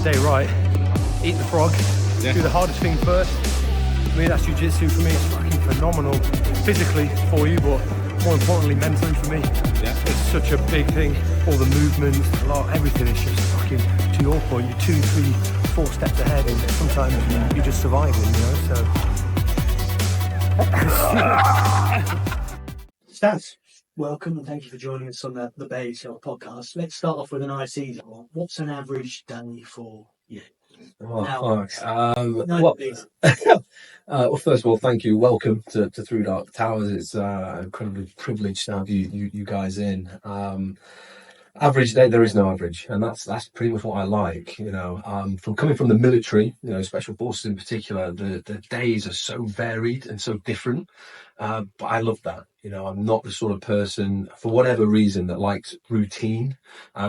day right, eat the frog, do the hardest thing first. For me, that's jiu-jitsu. For me, it's fucking phenomenal physically for you, but more importantly, mentally for me. Yeah. It's such a big thing. All the movements, everything is just fucking, to your point, you're 2, 3, 4 steps ahead, and sometimes you're just surviving, so. Staz, welcome and thank you for joining us on the Bay Show podcast. Let's start off with a nice easy one. What's an average day for you? Well, first of all, thank you. Welcome to ThruDark Towers. It's incredibly privileged to have you guys in. Average day, there is no average, and that's pretty much what I like. From coming from the military, special forces in particular, the days are so varied and so different. But I love that. I'm not the sort of person, for whatever reason, that likes routine,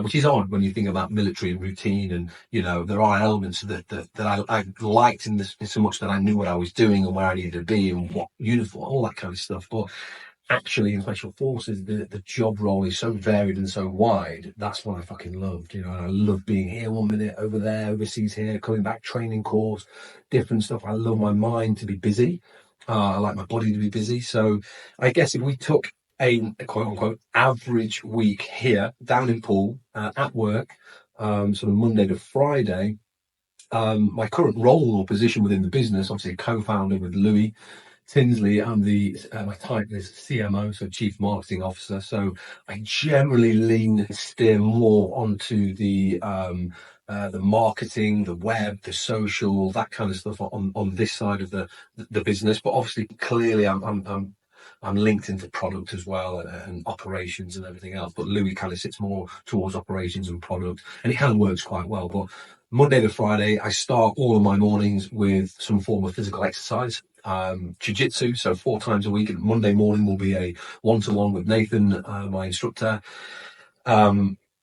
which is odd when you think about military and routine. And there are elements that I liked in so much that I knew what I was doing and where I needed to be and what uniform, all that kind of stuff. But actually, in special forces, the job role is so varied and so wide. That's what I fucking loved. And I love being here 1 minute, over there, overseas here, coming back, training course, different stuff. I love my mind to be busy. I like my body to be busy. So I guess if we took a quote unquote average week here down in Poole at work, sort of Monday to Friday, my current role or position within the business, obviously a co-founder with Louis Tinsley, I'm my title is CMO, so Chief Marketing Officer. So I generally lean and steer more onto the marketing, the web, the social, that kind of stuff on this side of the business. But obviously, clearly, I'm linked into product as well and operations and everything else. But Louis kind of sits more towards operations and product, and it kind of works quite well. But Monday to Friday, I start all of my mornings with some form of physical exercise. Jiu-jitsu, so 4 times a week. And Monday morning will be a one-to-one with Nathan, my instructor.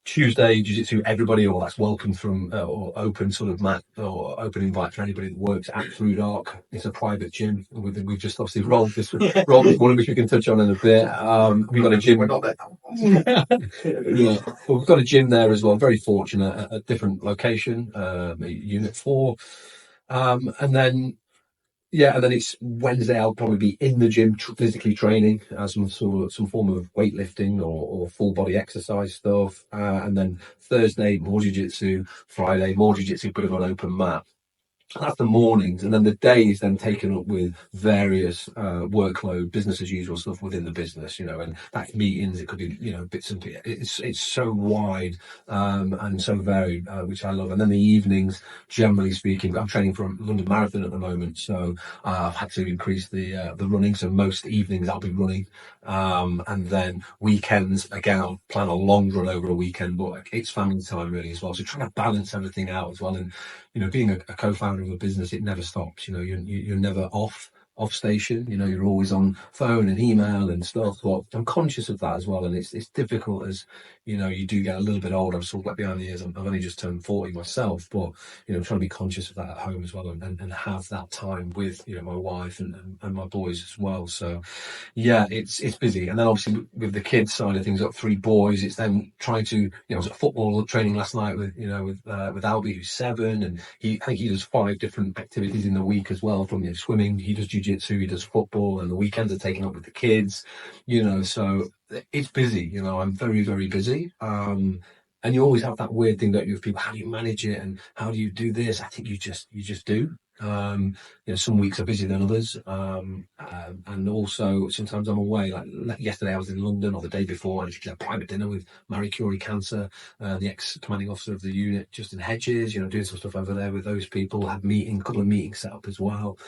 Tuesday, jiu-jitsu, everybody, or that's welcome from, or open sort of mat, or open invite for anybody that works at ThruDark. It's a private gym. We've just obviously rolled this one, which we can touch on in a bit. We've got a gym. We're not there. Yeah. Well, we've got a gym there as well. Very fortunate at a different location, Unit 4. And then it's Wednesday. I'll probably be in the gym physically training, some form of weightlifting or full body exercise stuff. And then Thursday, more jiu-jitsu. Friday, more jiu-jitsu, bit of an open mat. That's the mornings, and then the day is then taken up with various workload, business as usual stuff within the business, and that's meetings. It could be, bits and bits. It's so wide and so varied, which I love. And then the evenings, generally speaking, I'm training for a London Marathon at the moment, so I've had to increase the running. So most evenings I'll be running, and then weekends again I'll plan a long run over a weekend, but it's family time really as well. So trying to balance everything out as well, and being a co-founder of a business, it never stops. You're never off station. You're always on phone and email and stuff. But I'm conscious of that as well, and it's difficult as you do get a little bit older. I'm sort of like behind the ears. I've only just turned 40 myself, but trying to be conscious of that at home as well, and have that time with my wife and my boys as well. So yeah, it's busy. And then obviously with the kids side of things, I've got 3 boys. It's then trying to I was at football training last night with Albie, who's 7, and I think he does 5 different activities in the week as well. From swimming, he does jiu-jitsu, he does football, and the weekends are taken up with the kids. So it's busy. I'm very, very busy. And you always have that weird thing, don't you, with people? How do you manage it, and how do you do this? I think you just do. Some weeks are busier than others, and also sometimes I'm away. Like yesterday, I was in London, or the day before, and I had a private dinner with Marie Curie Cancer, the ex-commanding officer of the unit, Justin Hedges. Doing some stuff over there with those people. Had a couple of meetings set up as well.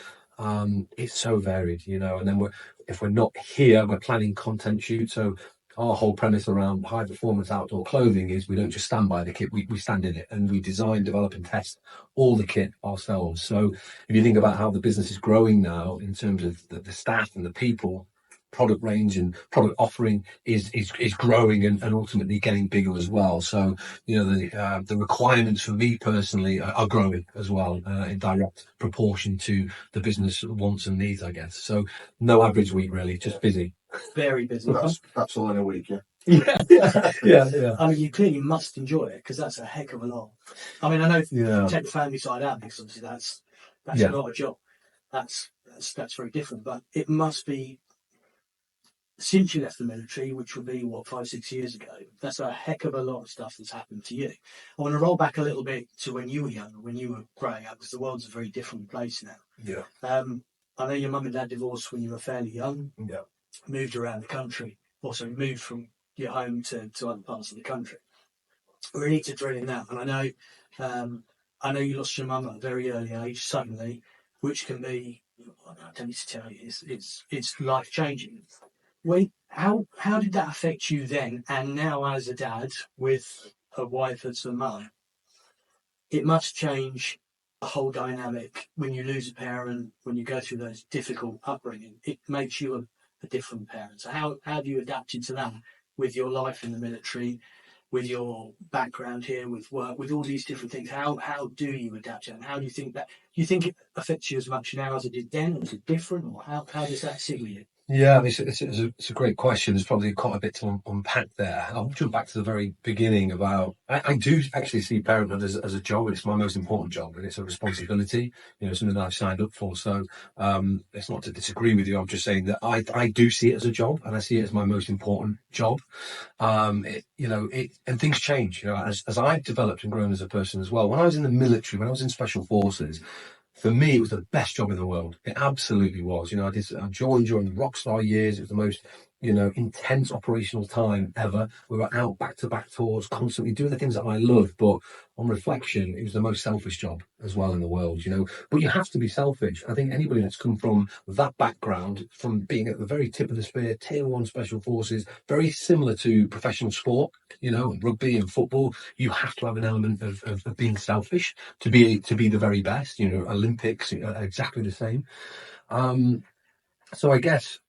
It's so varied, and then if we're not here, we're planning content shoots. So our whole premise around high performance outdoor clothing is we don't just stand by the kit, we stand in it, and we design, develop and test all the kit ourselves. So if you think about how the business is growing now in terms of the staff and the people, product range and product offering is growing and ultimately getting bigger as well. So the requirements for me personally are growing as well, in direct proportion to the business wants and needs, I guess. So no average week really, just busy. Very busy. That's all in a week, yeah. Yeah. I mean, you clearly must enjoy it because that's a heck of a lot. I mean, I know take the family side out because obviously that's not a job. That's very different. But it must be since you left the military, which would be what 5-6 years ago. That's a heck of a lot of stuff that's happened to you. I want to roll back a little bit to when you were younger, when you were growing up, because the world's a very different place now. Yeah. I know your mum and dad divorced when you were fairly young. Yeah. Moved around the country. Also moved from your home to other parts of the country. We need to drill in that. And I know you lost your mum at a very early age, suddenly, which can be, I don't need to tell you, it's life changing. How did that affect you then? And now as a dad with a wife as a mum, it must change the whole dynamic when you lose a parent, when you go through those difficult upbringing. It makes you a different parent. So how have you adapted to that with your life in the military, with your background here, with work, with all these different things? How do you adapt to it? And how do you think that? Do you think it affects you as much now as it did then? Is it different, or how does that sit with you? Yeah, it's a great question. There's probably quite a bit to unpack there. I'll jump back to the very beginning about, I do actually see parenthood as a job. It's my most important job and it's a responsibility, something that I've signed up for. So it's not to disagree with you. I'm just saying that I do see it as a job and I see it as my most important job. And things change, as I've developed and grown as a person as well. When I was in the military, when I was in special forces, for me, it was the best job in the world. It absolutely was. I joined during the rockstar years. It was the most, intense operational time ever. We were out back-to-back tours, constantly doing the things that I love. But on reflection, it was the most selfish job as well in the world, But you have to be selfish. I think anybody that's come from that background, from being at the very tip of the spear, tier 1 special forces, very similar to professional sport, rugby and football, you have to have an element of being selfish to be the very best. Olympics, exactly the same. So I guess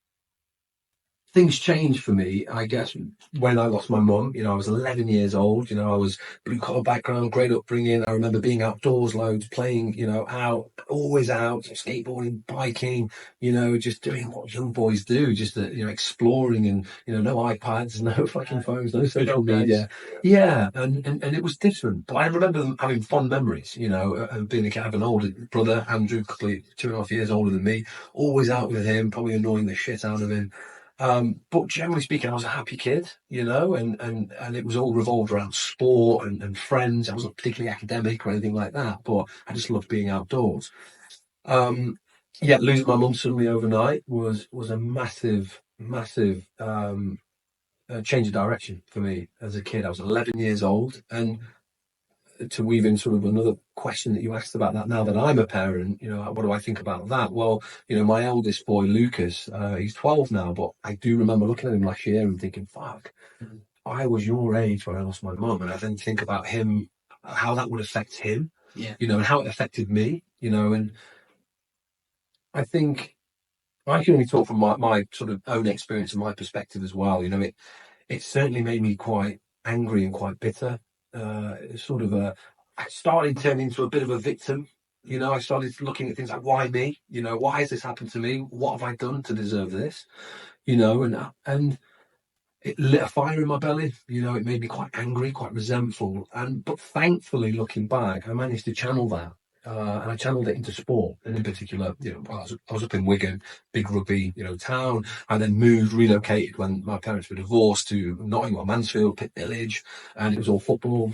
things changed for me, I guess, when I lost my mum. I was 11 years old. I was blue collar background, great upbringing. I remember being outdoors loads, playing, out, always out, skateboarding, biking, just doing what young boys do, just, exploring and, no iPads, no fucking phones, no social media. Yeah. And it was different. But I remember having fond memories, being a kid. I have an older brother, Andrew, 2.5 years older than me, always out with him, probably annoying the shit out of him. But generally speaking, I was a happy kid, and it was all revolved around sport and friends. I wasn't particularly academic or anything like that, but I just loved being outdoors. Losing my mum suddenly overnight was a massive change of direction for me as a kid. I was 11 years old, and to weave in sort of another question that you asked about that, now that I'm a parent, what do I think about that? Well, my eldest boy, Lucas, he's 12 now, but I do remember looking at him last year and thinking, fuck, I was your age when I lost my mum. And I then think about him, how that would affect him, and how it affected me, and I think I can only talk from my sort of own experience and my perspective as well. It certainly made me quite angry and quite bitter. I started turning into a bit of a victim. I started looking at things like, why me? Why has this happened to me? What have I done to deserve this? And it lit a fire in my belly. It made me quite angry, quite resentful. But thankfully, looking back, I managed to channel that. And I channeled it into sport, and in particular, I was up in Wigan, big rugby, town. I then relocated when my parents were divorced to Nottingham, Mansfield, Pitt Village, and it was all football.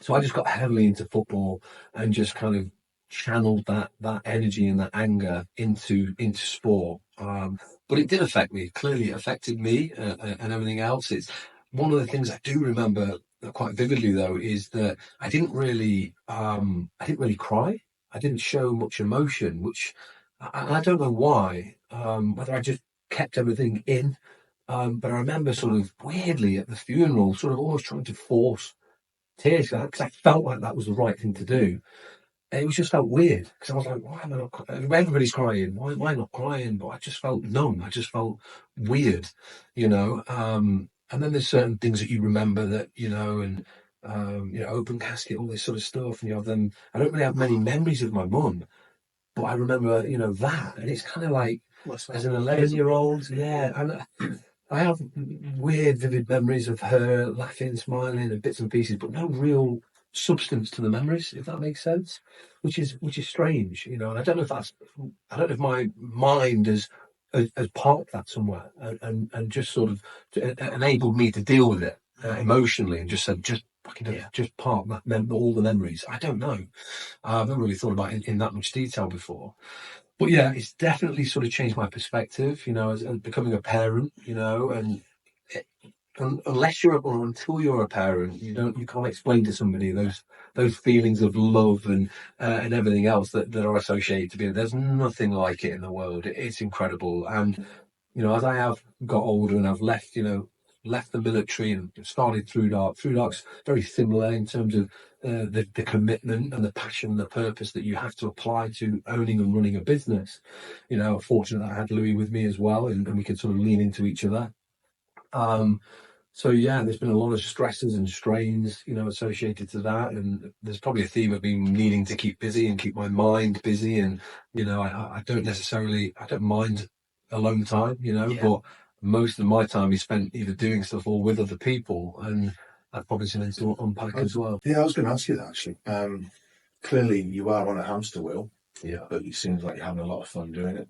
So I just got heavily into football and just kind of channeled that energy and that anger into sport. But it did affect me. Clearly, it affected me and everything else. It's one of the things I do remember quite vividly, though, is that I didn't really cry. I didn't show much emotion, which I don't know why. Whether I just kept everything in. But I remember sort of weirdly at the funeral, sort of almost trying to force tears because I felt like that was the right thing to do. And it was just felt weird because I was like, why am I not crying? Everybody's crying. Why am I not crying? But I just felt numb. I just felt weird, and then there's certain things that you remember that, and, open casket, all this sort of stuff. And you have them. I don't really have many memories of my mum, but I remember, that. And it's kind of like, as an 11-year-old, yeah. And I have weird, vivid memories of her laughing, smiling, and bits and pieces, but no real substance to the memories, if that makes sense. Which is strange, you know. And I don't know if my mind has parked that somewhere and just sort of enabled me to deal with it emotionally and just said just fucking just park all the memories. I don't know. I've never really thought about it in that much detail before. But yeah, it's definitely sort of changed my perspective, you know, as becoming a parent, you know, and unless you're or until you're a parent, you can't explain to somebody those feelings of love and everything else that are associated to be. There's nothing like it in the world. It's incredible, and you know, as I have got older and I've left, left the military and started ThruDark. ThruDark's very similar in terms of the commitment and the passion and the purpose that you have to apply to owning and running a business. You know, fortunate that I had Louis with me as well, and we could sort of lean into each other. So yeah, there's been a lot of stresses and strains, you know, associated to that, and there's probably a theme of being needing to keep busy and keep my mind busy, and you know, I don't mind alone time, you know, but most of my time is spent either doing stuff or with other people, and that probably something to unpack as well. Yeah, I was going to ask you that actually. Clearly, you are on a hamster wheel, but it seems like you're having a lot of fun doing it.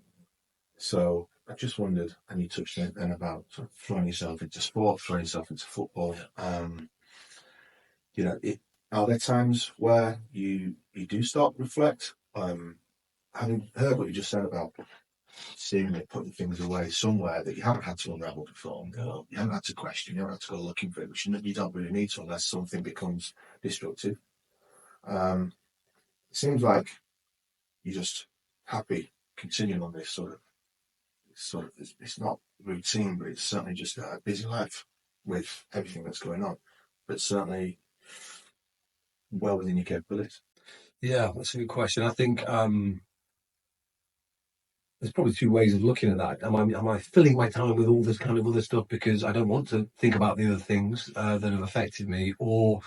So I just wondered, and you touched on it then about sort of throwing yourself into sport, throwing yourself into football. You know, are there times where you do start to reflect? Having heard what you just said about seeing it, putting things away somewhere that you haven't had to unravel before, you haven't had to question, you haven't had to go looking for it, which you don't really need to unless something becomes destructive. It seems like you're just happy continuing on this sort of it's not routine, but it's certainly just a busy life with everything that's going on, but certainly well within your capabilities. Yeah, that's a good question. I think there's probably two ways of looking at that. Am I filling my time with all this kind of other stuff because I don't want to think about the other things that have affected me, or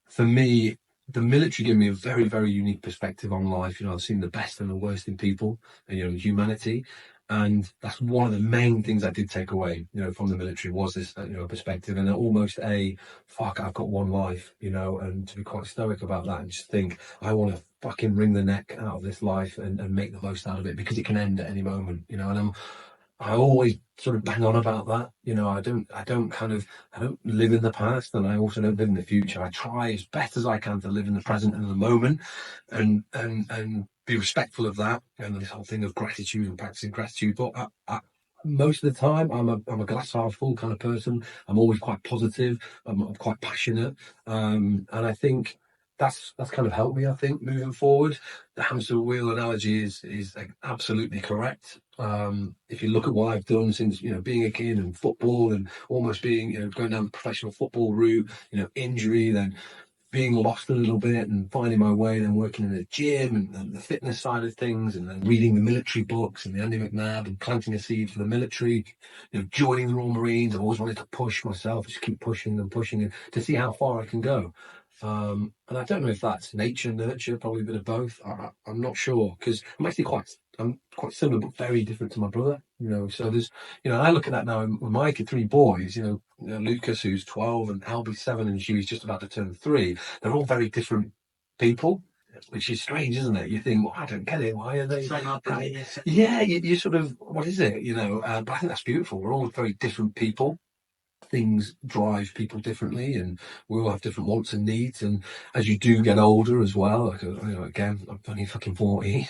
for me, the military gave me a very, very unique perspective on life. You know, I've seen the best and the worst in people and, you know, humanity. And that's one of the main things I did take away, you know, from the military was this, you know, perspective and almost fuck, I've got one life, you know, and to be quite stoic about that and just think, I want to fucking wring the neck out of this life and make the most out of it because it can end at any moment, you know, and I always sort of bang on about that. You know, I don't live in the past and I also don't live in the future. I try as best as I can to live in the present and the moment and be respectful of that and this whole thing of gratitude and practicing gratitude. But most of the time, I'm a glass half full kind of person. I'm always quite positive. I'm quite passionate. And I think that's kind of helped me, I think, moving forward. The hamster wheel analogy is absolutely correct. If you look at what I've done since, you know, being a kid and football and almost being, you know, going down the professional football route, you know, injury, then being lost a little bit and finding my way, then working in a gym and the fitness side of things, and then reading the military books and the Andy McNabb and planting a seed for the military, you know, joining the Royal Marines. I've always wanted to push myself, just keep pushing and pushing and to see how far I can go. And I don't know if that's nature, nurture, probably a bit of both. I'm not sure because I'm quite similar but very different to my brother, you know. So there's, you know, I look at that now with my three boys, you know, Lucas who's 12 and Albie's 7 and Hugh's just about to turn 3. They're all very different people, which is strange, isn't it? You think, well, I don't get it. Why are they? Yeah, you sort of, what is it? You know, but I think that's beautiful. We're all very different people. Things drive people differently and we all have different wants and needs, and as you do get older as well, like, you know, again, I'm only fucking 40,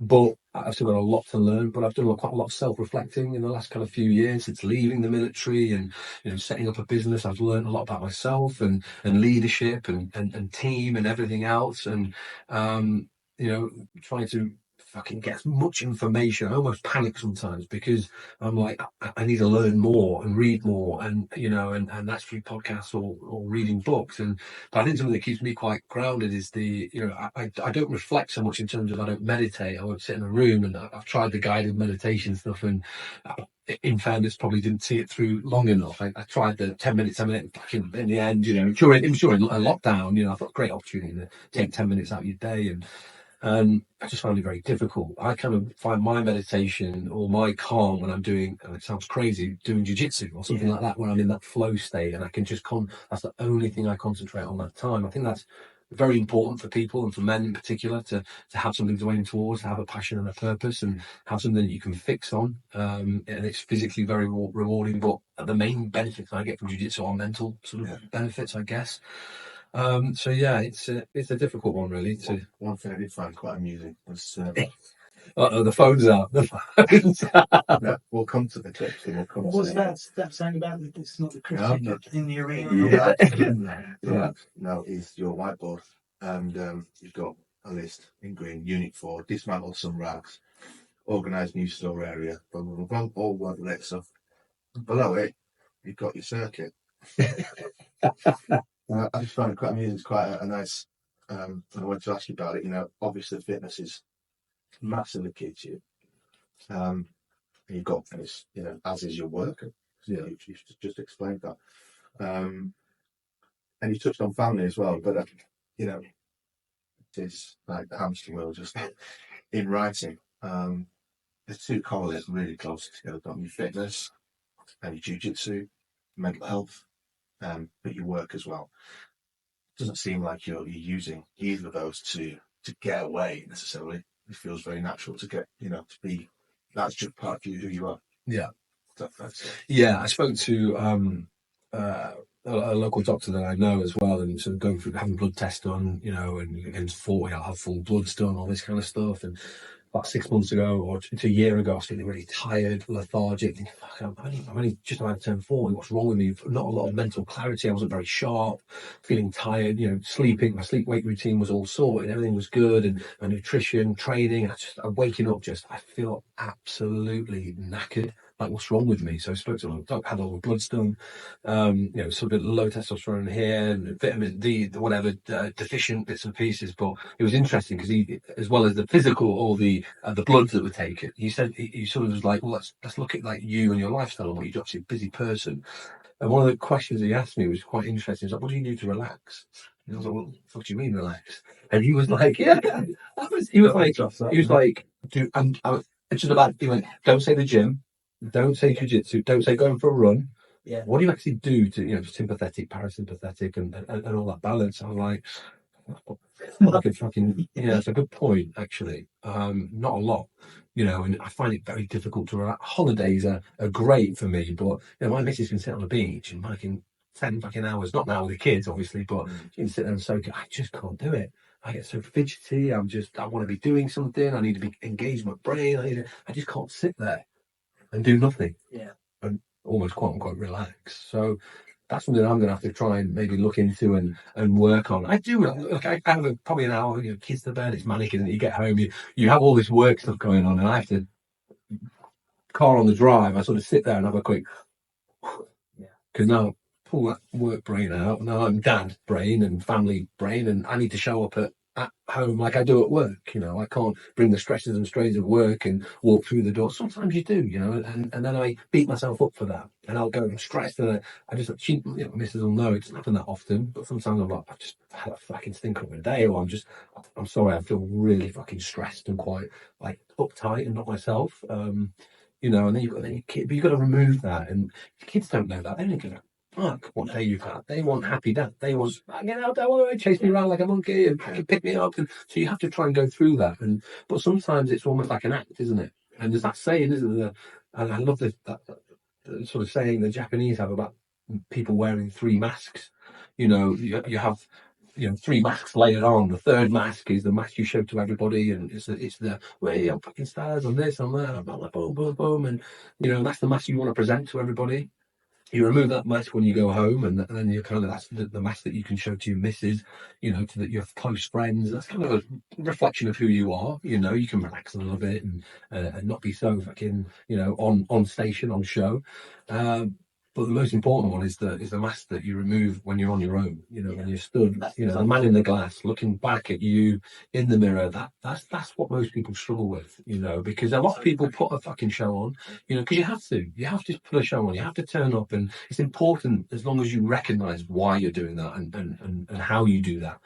but I've still got a lot to learn, but I've done quite a lot of self-reflecting in the last kind of few years since leaving the military and, you know, setting up a business. I've learned a lot about myself and leadership and team and everything else, and you know, trying to fucking get as much information. I almost panic sometimes because I'm like, I need to learn more and read more, and you know, and that's through podcasts or reading books. But I think something that keeps me quite grounded is you know, I don't reflect so much in terms of I don't meditate. I won't sit in a room, and I've tried the guided meditation stuff, and in fairness, probably didn't see it through long enough. I tried the 10 minutes, back in the end, you know, during a lockdown, you know, I thought great opportunity to take 10 minutes out of your day and And I just found it very difficult. I kind of find my meditation or my calm when I'm doing, and it sounds crazy, doing jiu-jitsu or something like that, when I'm in that flow state and I can just that's the only thing I concentrate on that time. I think that's very important for people and for men in particular to have something to aim towards, to have a passion and a purpose and have something that you can fix on. And it's physically very rewarding, but the main benefits I get from jiu-jitsu are mental sort of benefits, I guess. So yeah, it's a difficult one really. One thing I did find quite amusing was the phone's out. The phone's out. no, we'll come to the clips and we'll come What to was that saying about that it's not the Christian in the arena? No, it's your whiteboard, and you've got a list in green: Unit 4, dismantle some rags, organise new store area, blah blah blah, all that stuff. Below it, you've got your circuit. I just find it quite amusing. It's quite a nice. I wanted to ask you about it. You know, obviously fitness is massively key to you. And you've got this, you know, as is your work. Yeah. You've just explained that. And you touched on family as well, but you know, it is like the hamster wheel, just in writing. The two correlate really close together, don't you? Fitness and your jiu-jitsu, mental health, but your work as well. It doesn't seem like you're using either of those to get away necessarily. It feels very natural to get, you know, to be, that's just part of you, who you are. Yeah. Yeah, I spoke to a local doctor that I know as well, and sort of going through having blood tests done, you know, and against 40, I'll have full bloods done, all this kind of stuff. And about 6 months ago or to a year ago, I was feeling really tired, lethargic, thinking, fuck, I'm only just about to turn 40. What's wrong with me? Not a lot of mental clarity. I wasn't very sharp, feeling tired, you know, sleeping. My sleep-wake routine was all sorted. Everything was good. And my nutrition, training, I'm waking up I feel absolutely knackered. Like, what's wrong with me? So I spoke to a doctor, had all the bloods done, you know, sort of low testosterone here, and vitamin D, whatever, deficient bits and pieces. But it was interesting because he, as well as the physical or the bloods that were taken, he said he sort of was like, well, let's look at like you and your lifestyle and what you're obviously a busy person. And one of the questions he asked me was quite interesting. He was like, what do you do to relax? And I was like, what the fuck do you mean relax? And he was like, he went, don't say the gym. Don't say jiu-jitsu. Don't say going for a run. Yeah. What do you actually do to, you know, sympathetic, parasympathetic, and all that balance? I was like, it's a good point, actually. Not a lot, you know, and I find it very difficult to relax. Holidays are great for me, but, you know, my missus can sit on the beach and working 10 fucking hours, not now with the kids, obviously, but you can sit there and soak it. I just can't do it. I get so fidgety. I want to be doing something. I need to be engaged my brain. I just can't sit there and do nothing. Yeah. And almost quote unquote relax. So that's something I'm going to have to try and maybe look into and work on. I do. Look, I have probably an hour, you know, kids to bed, it's manic, and you get home, you have all this work stuff going on, and I have to, car on the drive, I sort of sit there and have a quick, because now pull that work brain out. Now I'm dad brain and family brain, and I need to show up at home like I do at work. You know, I can't bring the stresses and strains of work and walk through the door. Sometimes you do, you know, and then I beat myself up for that, and I'll go stressed, and I just, she, you know, Mrs. will know it doesn't happen that often, but sometimes I'm like, I've just had a fucking stinker of a day, or I'm sorry, I feel really fucking stressed and quite like uptight and not myself. You know, and then you've got your kid, but you've got to remove that, and kids don't know that. They don't give a fuck what day you've had. They want happy dad. They want, get out there, chase me around like a monkey and pick me up. And so you have to try and go through that. But sometimes it's almost like an act, isn't it? And there's that saying, isn't there? And I love that sort of saying the Japanese have about people wearing 3 masks. You know, you have, you know, 3 masks layered on. The third mask is the mask you show to everybody, and it's the way I'm fucking stars on this, on that, I'm like boom, boom, boom, and you know that's the mask you want to present to everybody. You remove that mask when you go home, and then you're kind of, that's the mask that you can show to your missus, you know, to your close friends. That's kind of a reflection of who you are. You know, you can relax a little bit and not be so fucking, you know, on station, on show. But the most important one is the mask that you remove when you're on your own. You know, when you're stood, you know, the man in the glass looking back at you in the mirror. That's what most people struggle with. You know, because a lot of people put a fucking show on. You know, because you have to put a show on. You have to turn up, and it's important as long as you recognise why you're doing that and how you do that.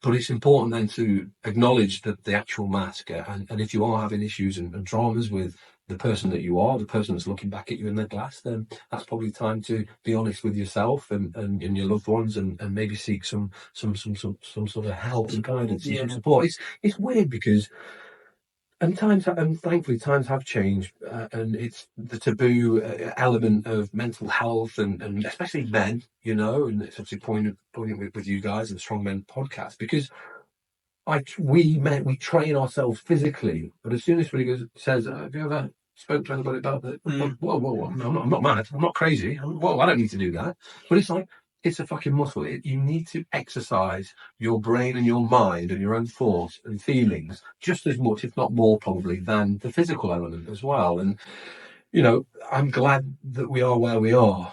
But it's important then to acknowledge the actual mask, and if you are having issues and dramas with the person that you are, the person that's looking back at you in the glass, then that's probably time to be honest with yourself and your loved ones, and maybe seek some sort of help and guidance and some support. It's weird because. And thankfully, times have changed, and it's the taboo element of mental health, and especially men, and it's obviously poignant with you guys and the Strong Men podcast, because we train ourselves physically, but as soon as somebody says, "Have you ever spoke to anybody about that?" Whoa, no, I'm not mad, I'm not crazy. Whoa, I don't need to do that. But it's like, it's a fucking muscle. You need to exercise your brain and your mind and your own thoughts and feelings just as much, if not more, probably, than the physical element as well. And I'm glad that we are where we are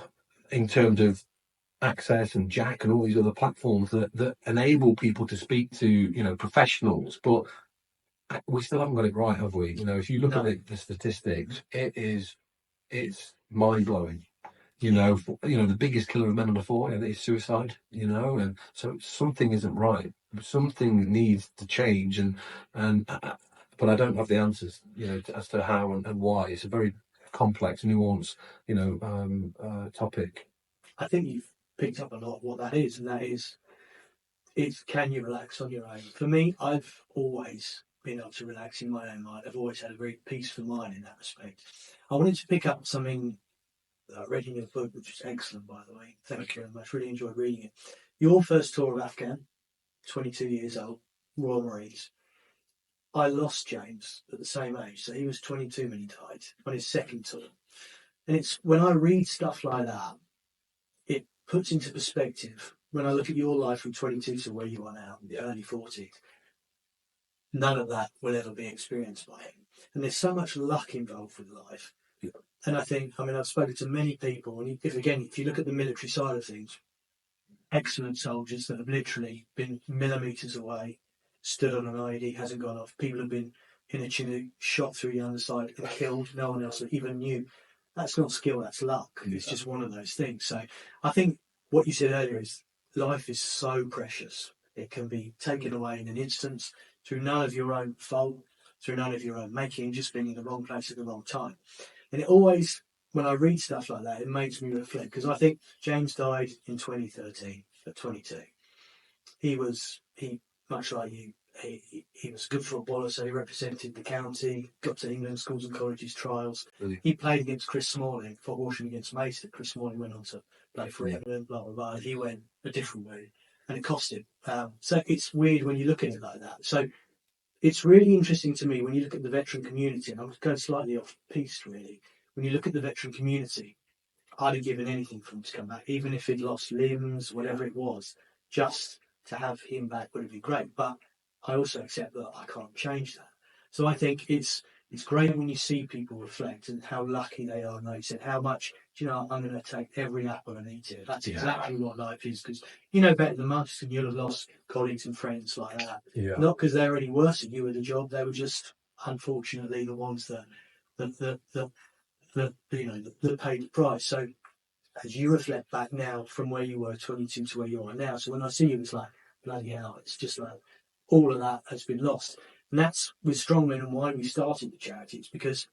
in terms of access and Jack and all these other platforms that enable people to speak to professionals, but we still haven't got it right, have we? If you look at the statistics, it's mind blowing. The biggest killer of men under 40 is suicide. And so something isn't right. Something needs to change, but I don't have the answers, as to how and why. It's a very complex, nuanced, topic. I think you've picked up a lot of what that is, and that is, it's, can you relax on your own? For me, I've always been able to relax in my own mind. I've always had a very peaceful mind in that respect. I wanted to pick up something that I read in your book, which is excellent, by the way. Thank you very much. Really enjoyed reading it. Your first tour of Afghan, 22 years old, Royal Marines. I lost James at the same age, so he was 22 when he died, on his second tour. And it's when I read stuff like that, it puts into perspective, when I look at your life from 22 to where you are now, in the early 40s, none of that will ever be experienced by him. And there's so much luck involved with life. Yeah. And I've spoken to many people, and if you look at the military side of things, excellent soldiers that have literally been millimetres away, stood on an IED, hasn't gone off. People have been in a Chinook, shot through the underside and killed. No one else even knew. That's not skill, that's luck. It's just one of those things. So I think what you said earlier is life is so precious. It can be taken away in an instant through none of your own fault, through none of your own making, just being in the wrong place at the wrong time. And it always, when I read stuff like that, it makes me reflect, because I think James died in 2013 at 22. He much like you, he was a good footballer, so he represented the county, got to England schools and colleges trials. Really? He played against Chris Smalling for Horsham against Mason. Chris Smalling went on to play for England, blah, blah, blah. He went a different way, and it cost him. So it's weird when you look at it like that. So it's really interesting to me when you look at the veteran community, and I'm going slightly off piste really. When you look at the veteran community, I'd have given anything for him to come back, even if he'd lost limbs, whatever it was, just to have him back would have been great. But I also accept that I can't change that. So I think it's great when you see people reflect and how lucky they are. And they said, how much, I'm going to take every apple and eat it. That's exactly what life is, because you know better than most, and you'll have lost colleagues and friends like that. Yeah. Not because they were any worse than you at the job, they were just, unfortunately, the ones that paid the price. So as you reflect back now from where you were 22 to where you are now, so when I see you, it's like, bloody hell, it's just like all of that has been lost. And that's with Strongmen and why we started the charity. It's because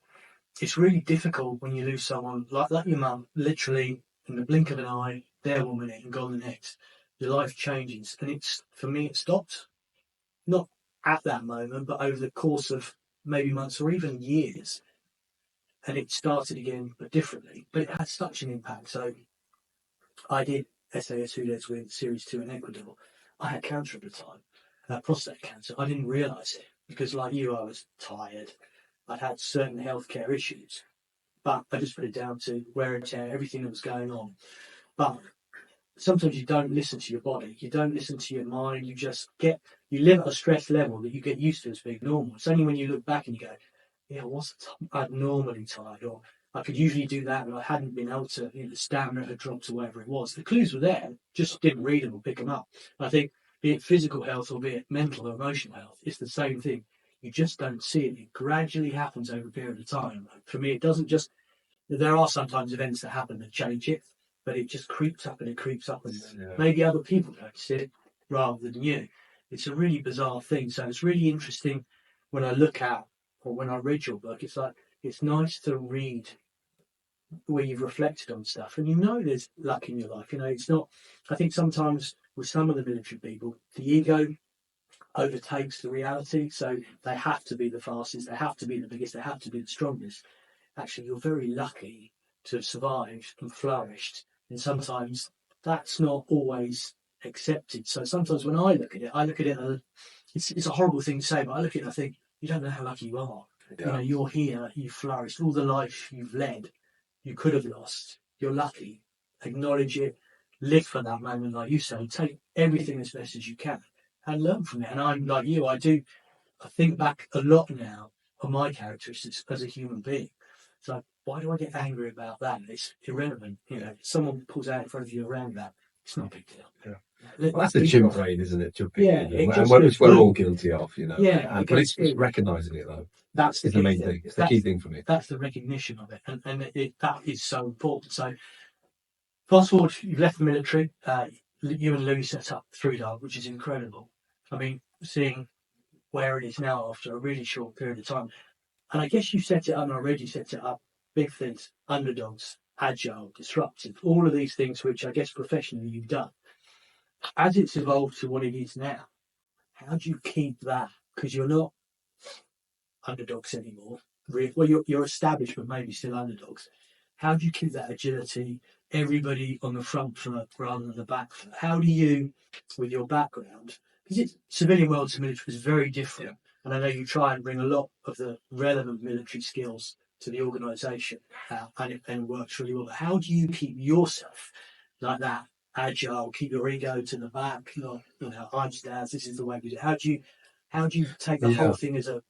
it's really difficult when you lose someone like your mum, literally in the blink of an eye, there 1 minute and gone the next. Your life changes. And for me, it stopped. Not at that moment, but over the course of maybe months or even years. And it started again, but differently. But it had such an impact. So I did SAS Who Dares Win Series 2 in Ecuador. I had cancer at the time, prostate cancer. I didn't realise it because, like you, I was tired. I'd had certain healthcare issues, but I just put it down to wear and tear, everything that was going on. But sometimes you don't listen to your body. You don't listen to your mind. You live at a stress level that you get used to as being normal. It's only when you look back and you go, yeah, I was abnormally tired, or I could usually do that, and I hadn't been able to, the stamina had dropped or whatever it was. The clues were there, just didn't read them or pick them up. I think, be it physical health or be it mental or emotional health, it's the same thing. You just don't see it. It gradually happens over a period of time. For me, it doesn't just, there are sometimes events that happen that change it, but it just creeps up and it creeps up, and maybe other people notice it rather than you. it's a really bizarre thing. So it's really interesting when I look at, or when I read your book, it's like, it's nice to read where you've reflected on stuff, and there's luck in your life. It's not. I think sometimes with some of the military people, the ego overtakes the reality, so they have to be the fastest, they have to be the biggest, they have to be the strongest. Actually, you're very lucky to have survived and flourished, and sometimes that's not always accepted. So sometimes when I look at it, it's a horrible thing to say, but I look at it and I think, you don't know how lucky you are. Yeah. You're here, you've flourished, all the life you've led, you could have lost. You're lucky. Acknowledge it, live for that moment, like you say, take everything as best as you can and learn from it. And I'm like you, I think back a lot now on my characteristics as a human being. It's like, why do I get angry about that? It's irrelevant. Someone pulls out in front of you around that, it's not a big deal. Yeah. Well, that's the gym brain, isn't it? Jumping Yeah, in. And which we're all guilty of, Yeah, but it's recognising it, though. That's the main thing. It's the key thing for me. That's the recognition of it, and that is so important. So, fast forward, you've left the military. You and Louis set up ThruDark, which is incredible. I mean, seeing where it is now after a really short period of time, and I guess you set it up, and I read you set it up. Big things, underdogs, agile, disruptive, all of these things, which I guess professionally you've done. As it's evolved to what it is now, how do you keep that? Because you're not underdogs anymore. Well, you're established, but maybe still underdogs. How do you keep that agility? Everybody on the front foot rather than the back foot. How do you, with your background, because civilian world to military is very different, and I know you try and bring a lot of the relevant military skills to the organisation, and it works really well. But how do you keep yourself like that, agile? Keep your ego to the back. I'm Staz. This is the way we do it. How do you take the whole thing as a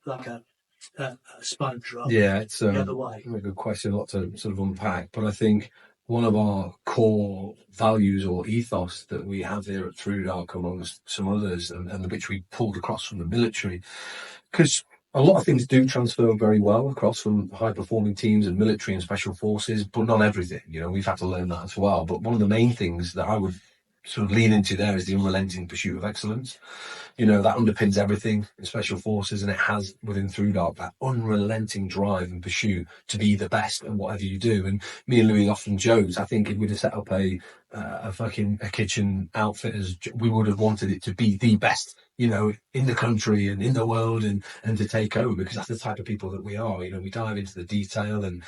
sponge rather it's the other way? A good question, a lot to sort of unpack. But I think one of our core values or ethos that we have here at ThruDark, amongst some others, and which we pulled across from the military, because a lot of things do transfer very well across from high-performing teams and military and special forces, but not everything. We've had to learn that as well. But one of the main things that I would sort of lean into there is the unrelenting pursuit of excellence. That underpins everything in special forces, and it has within ThruDark that unrelenting drive and pursuit to be the best at whatever you do. And me and Louis often jokes, I think if we'd have set up a kitchen outfitters, we would have wanted it to be the best, in the country and in the world, and to take over, because that's the type of people that we are. We dive into the detail and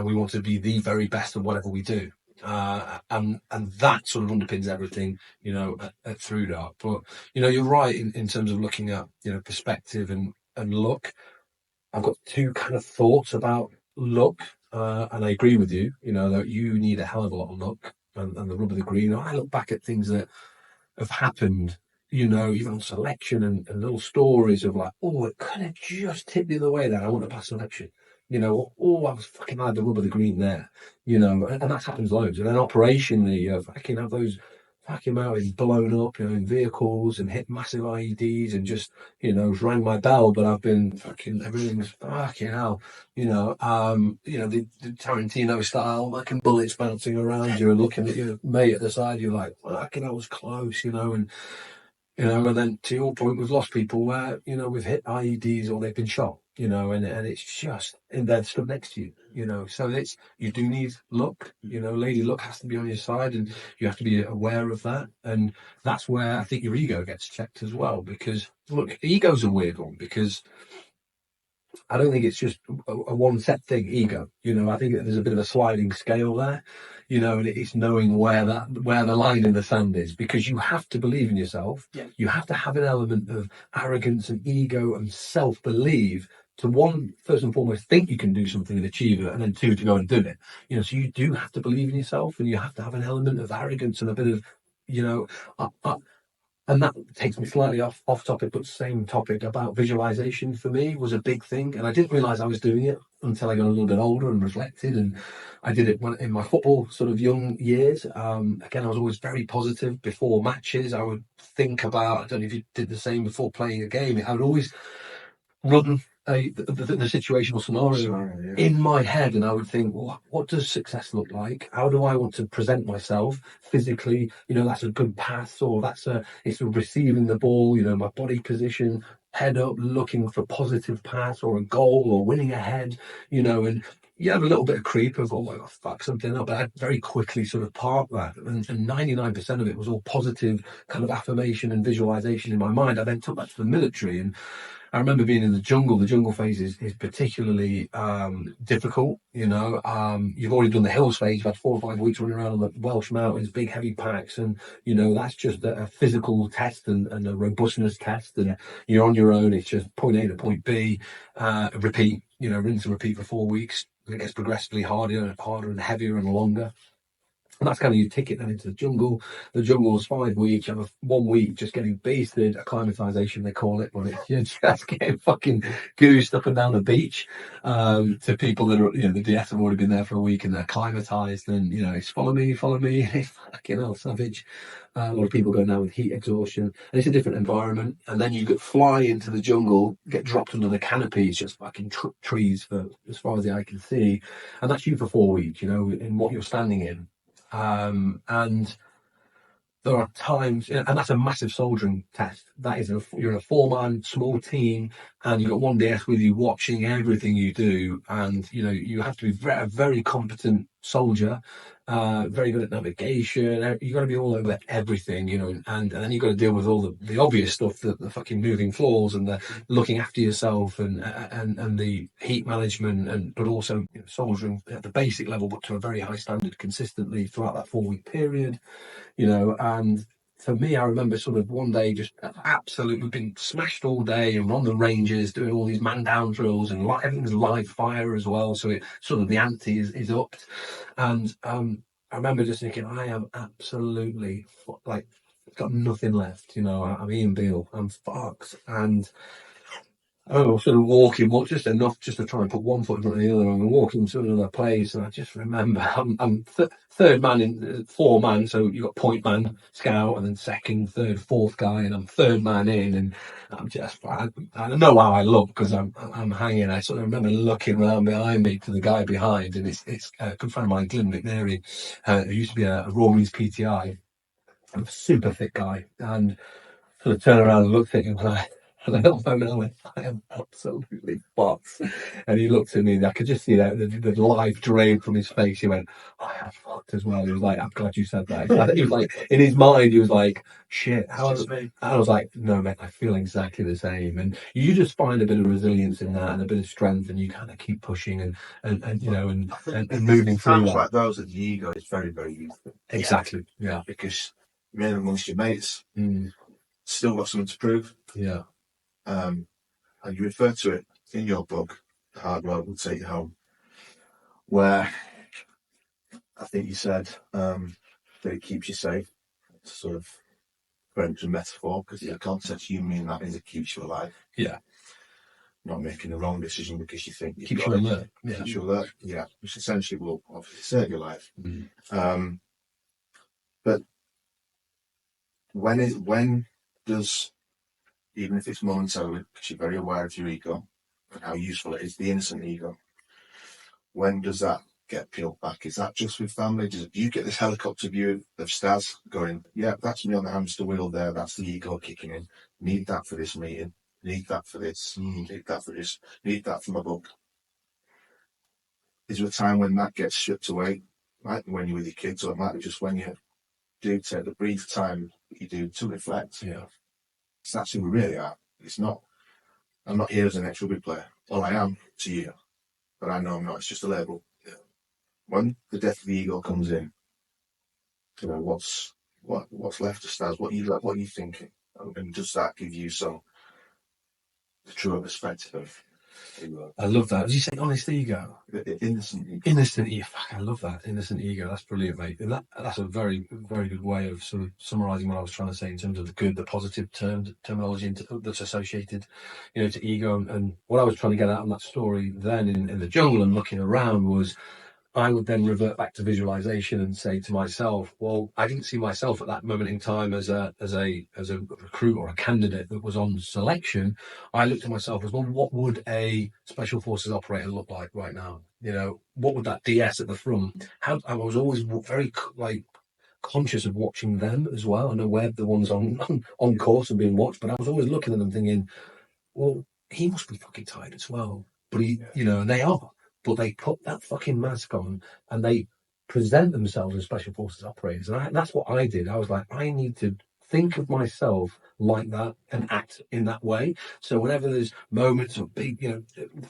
we want to be the very best at whatever we do. And that sort of underpins everything, at ThruDark. But, you're right in terms of looking at, perspective and look. I've got two kind of thoughts about look, and I agree with you, that you need a hell of a lot of luck and the rub of the green. I look back at things that have happened, even on selection and little stories of like, it could have just tipped the other way there. I wouldn't have passed selection. I was fucking had the rub of the green there, and that happens loads. And then operationally, fucking have those fucking mountains blown up, in vehicles and hit massive IEDs and just, rang my bell, but I've been fucking, everything's fucking hell, the Tarantino style, fucking bullets bouncing around you and looking at your mate at the side, you're like, fucking, I was close, and then to your point, we've lost people where, we've hit IEDs or they've been shot, and it's just, and they're stood next to you, so you do need luck, lady luck has to be on your side, and you have to be aware of that. And that's where I think your ego gets checked as well, because look, ego's a weird one, because I don't think it's just a one set thing, ego. I think that there's a bit of a sliding scale there, and it's knowing where the line in the sand is, because you have to believe in yourself. Yeah. You have to have an element of arrogance and ego and self-belief to, one, first and foremost, think you can do something and achieve it, and then two, to go and do it. So you do have to believe in yourself, and you have to have an element of arrogance and a bit of, and that takes me slightly off topic, but same topic about visualization for me was a big thing. And I didn't realize I was doing it until I got a little bit older and reflected. And I did it in my football sort of young years. Again, I was always very positive before matches. I would think about, I don't know if you did the same before playing a game. I would always run the situational scenario in my head, and I would think, well, what does success look like? How do I want to present myself physically? That's a good pass, or it's receiving the ball. My body position, head up, looking for positive pass or a goal or winning ahead. And you have a little bit of creep of, oh my God, fuck something up. But I very quickly sort of parked that. And 99% of it was all positive kind of affirmation and visualization in my mind. I then took that to the military. And I remember being in the jungle. The jungle phase is particularly difficult. You've already done the hills phase. You've had 4 or 5 weeks running around on the Welsh mountains, big heavy packs. And, that's just a physical test and a robustness test. And you're on your own. It's just point A to point B, repeat, rinse and repeat for 4 weeks. It gets progressively harder and heavier and longer. And that's kind of your ticket then into the jungle. The jungle's 5 weeks. You have 1 week just getting beasted, acclimatization they call it, but you're just getting fucking goosed up and down the beach. To people that are, the DS have already been there for a week and they're acclimatized, and it's follow me. It's fucking hell, savage. A lot of people go now with heat exhaustion, and it's a different environment. And then you could fly into the jungle, get dropped under the canopy. It's just fucking trees for as far as the eye can see, and that's you for 4 weeks. In what you're standing in. And there are times, and that's a massive soldiering test. That is, you're in a 4-man small team, and you've got 1 DS with you watching everything you do, and you have to be a very competent soldier, very good at navigation. You've got to be all over everything, and then you've got to deal with all the obvious stuff, the fucking moving floors and the looking after yourself and the heat management, but also soldiering at the basic level, but to a very high standard consistently throughout that 4-week period. And for me, I remember sort of one day just absolutely been smashed all day, and we're on the ranges doing all these man down drills, and everything's live fire as well. So it sort of the ante is upped. And I remember just thinking, I am absolutely got nothing left. I'm Ian Beale, I'm fucked. And sort of walking, just enough just to try and put 1 foot in front of the other. I'm walking to another place, and I just remember I'm third man in 4-man, so you've got point man, scout, and then second, third, fourth guy, and I'm third man in, and I'm just, I don't know how I look because I'm hanging. I sort of remember looking around behind me to the guy behind, and it's a good friend of mine, Glyn McNary, who used to be a Royal Marine PTI, a super fit guy, and sort of turn around and looked at him, and a little moment I went, I am absolutely fucked. And he looked at me, and I could just see that the life drained from his face. He went, I am fucked as well. He was like, I'm glad you said that. He was like, in his mind, he was like, shit. I was like, no, mate, I feel exactly the same. And you just find a bit of resilience in that and a bit of strength, and you kind of keep pushing and moving through that. Like those, that the ego is very, very useful. Exactly. Yeah. Because you're in amongst your mates, still got something to prove. Yeah. And you refer to it in your book, The Hard Road Will Take You Home, where I think you said that it keeps you safe. It's sort of French and metaphor, because the context you mean that is it keeps you alive. Yeah. Not making the wrong decision because you think keeps you alert. Yeah. Keeps you alert. Yeah. Which essentially will obviously save your life. But when does, even if it's momentarily, because you're very aware of your ego and how useful it is, the innocent ego, when does that get peeled back? Is that just with family? Do you get this helicopter view of Staz going, yeah, that's me on the hamster wheel there, that's the ego kicking in, need that for this meeting, need that for this, need that for this, need that for my book? Is there a time when that gets stripped away? Might be when you're with your kids, or it might be just when you do take the brief time that you do to reflect. Yeah. That's who we really are. It's not, I'm not here as an ex-rugby player. Well, I am to you, but I know I'm not. It's just a label. Yeah. When the death of the ego comes in, what's left of Staz? What are you thinking? And does that give you some the truer perspective of ego? I love that. Did you say honest ego? Innocent ego. Innocent ego. Fuck, I love that. Innocent ego. That's brilliant, mate. And that's a very, very good way of sort of summarising what I was trying to say in terms of the positive terminology that's associated, to ego. And what I was trying to get at on that story then in the jungle and looking around was, I would then revert back to visualization and say to myself, well, I didn't see myself at that moment in time as a recruit or a candidate that was on selection. I looked at myself as, well, what would a special forces operator look like right now? You know, what would that DS at the front? How I was always very conscious of watching them as well. I know we're the ones on course and being watched, but I was always looking at them thinking, well, he must be fucking tired as well. But and they are. But they put that fucking mask on and they present themselves as special forces operators. And that's what I did. I was like, I need to think of myself like that and act in that way. So whenever there's moments of big,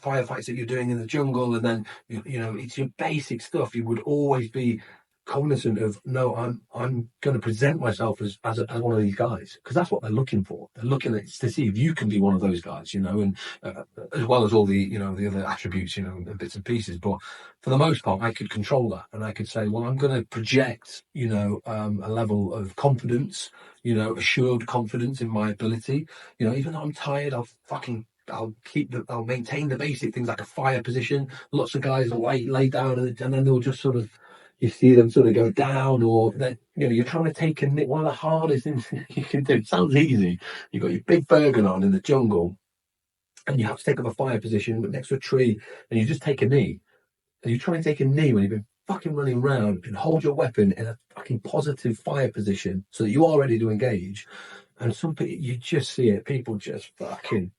firefights that you're doing in the jungle, and then, it's your basic stuff, you would always be cognizant of, no, I'm going to present myself as one of these guys, because that's what they're looking for. They're looking at to see if you can be one of those guys, and as well as all the the other attributes, and bits and pieces. But for the most part, I could control that, and I could say, well, I'm going to project, a level of confidence, assured confidence in my ability. Even though I'm tired, I'll maintain the basic things like a fire position. Lots of guys will lay down and then they'll just sort of, you see them sort of go down, or that you're trying to take a nip. One of the hardest things you can do. It sounds easy. You've got your big Bergen on in the jungle, and you have to take up a fire position next to a tree, and you just take a knee. And you try and take a knee when you've been fucking running around, and hold your weapon in a fucking positive fire position so that you are ready to engage. And some people, you just see it. People just fucking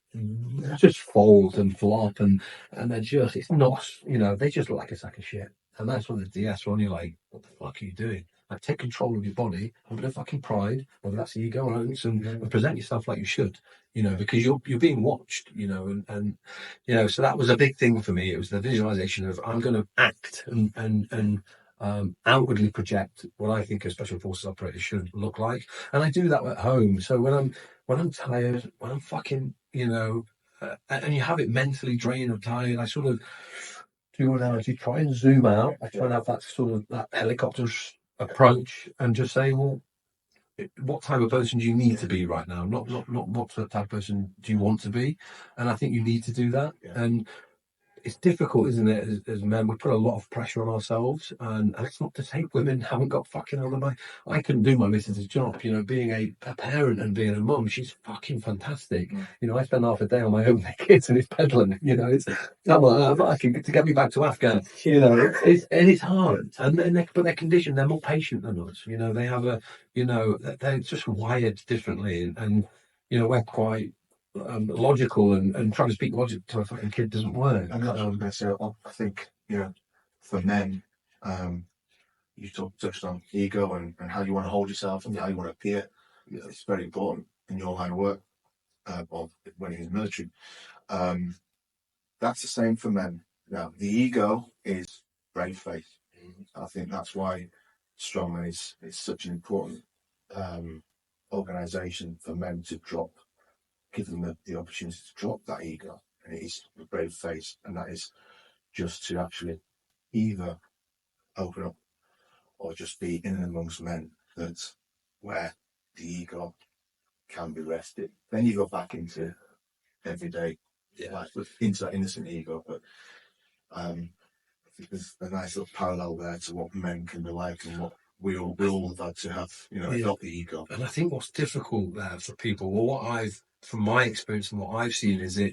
just fold and flop, and they're just, it's not, they just look like a sack of shit. And that's when the DS one, you're like, what the fuck are you doing? Like, take control of your body, have a bit of fucking pride, whether that's ego or and present yourself like you should, because you're being watched, and so that was a big thing for me. It was the visualization of, I'm going to act and outwardly project what I think a special forces operator should look like, and I do that at home. So when I'm tired, when I'm fucking, and you have it mentally drained or tired, I sort of do an analogy, try and zoom out. I try and have that sort of that helicopter approach and just say, well, what type of person do you need to be right now? Not what type of person do you want to be? And I think you need to do that. Yeah. And it's difficult, isn't it? As men, we put a lot of pressure on ourselves, and it's not to say women haven't got fucking on. I couldn't do my missus' job, being a parent and being a mum. She's fucking fantastic. I spend half a day on my own with the kids, and it's peddling. It's not like that. To get me back to Afghan. It's hard, but they're conditioned. They're more patient than us. They have they're just wired differently, and we're quite logical, and trying to speak logic to a fucking kid doesn't work. And that's what I'm going to say. I think, for men, you touched on ego and how you want to hold yourself and how you want to appear. Yeah. It's very important in your line of work, or when you're in the military. That's the same for men. Now, the ego is brave face. I think that's why Strongman is such an important organisation for men to drop. Give them the opportunity to drop that ego, and it is a brave face, and that is just to actually either open up or just be in and amongst men, that's where the ego can be rested. Then you go back into everyday life, into that innocent ego. But I think there's a nice little parallel there to what men can be like and what we all have had to have, adopt the ego. And I think what's difficult there for people, from my experience and what I've seen, is that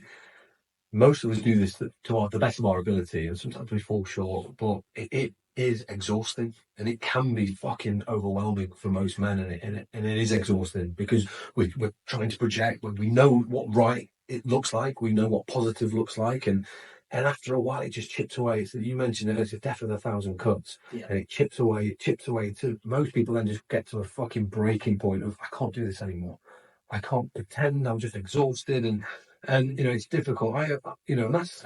most of us do this to the best of our ability, and sometimes we fall short, but it is exhausting, and it can be fucking overwhelming for most men, and it is exhausting, because we're trying to project when we know what right it looks like, we know what positive looks like, and after a while it just chips away. So you mentioned it as a death of 1,000 cuts, and it chips away to most people then just get to a fucking breaking point of, I can't do this anymore. I can't pretend, I'm just exhausted, and it's difficult. That's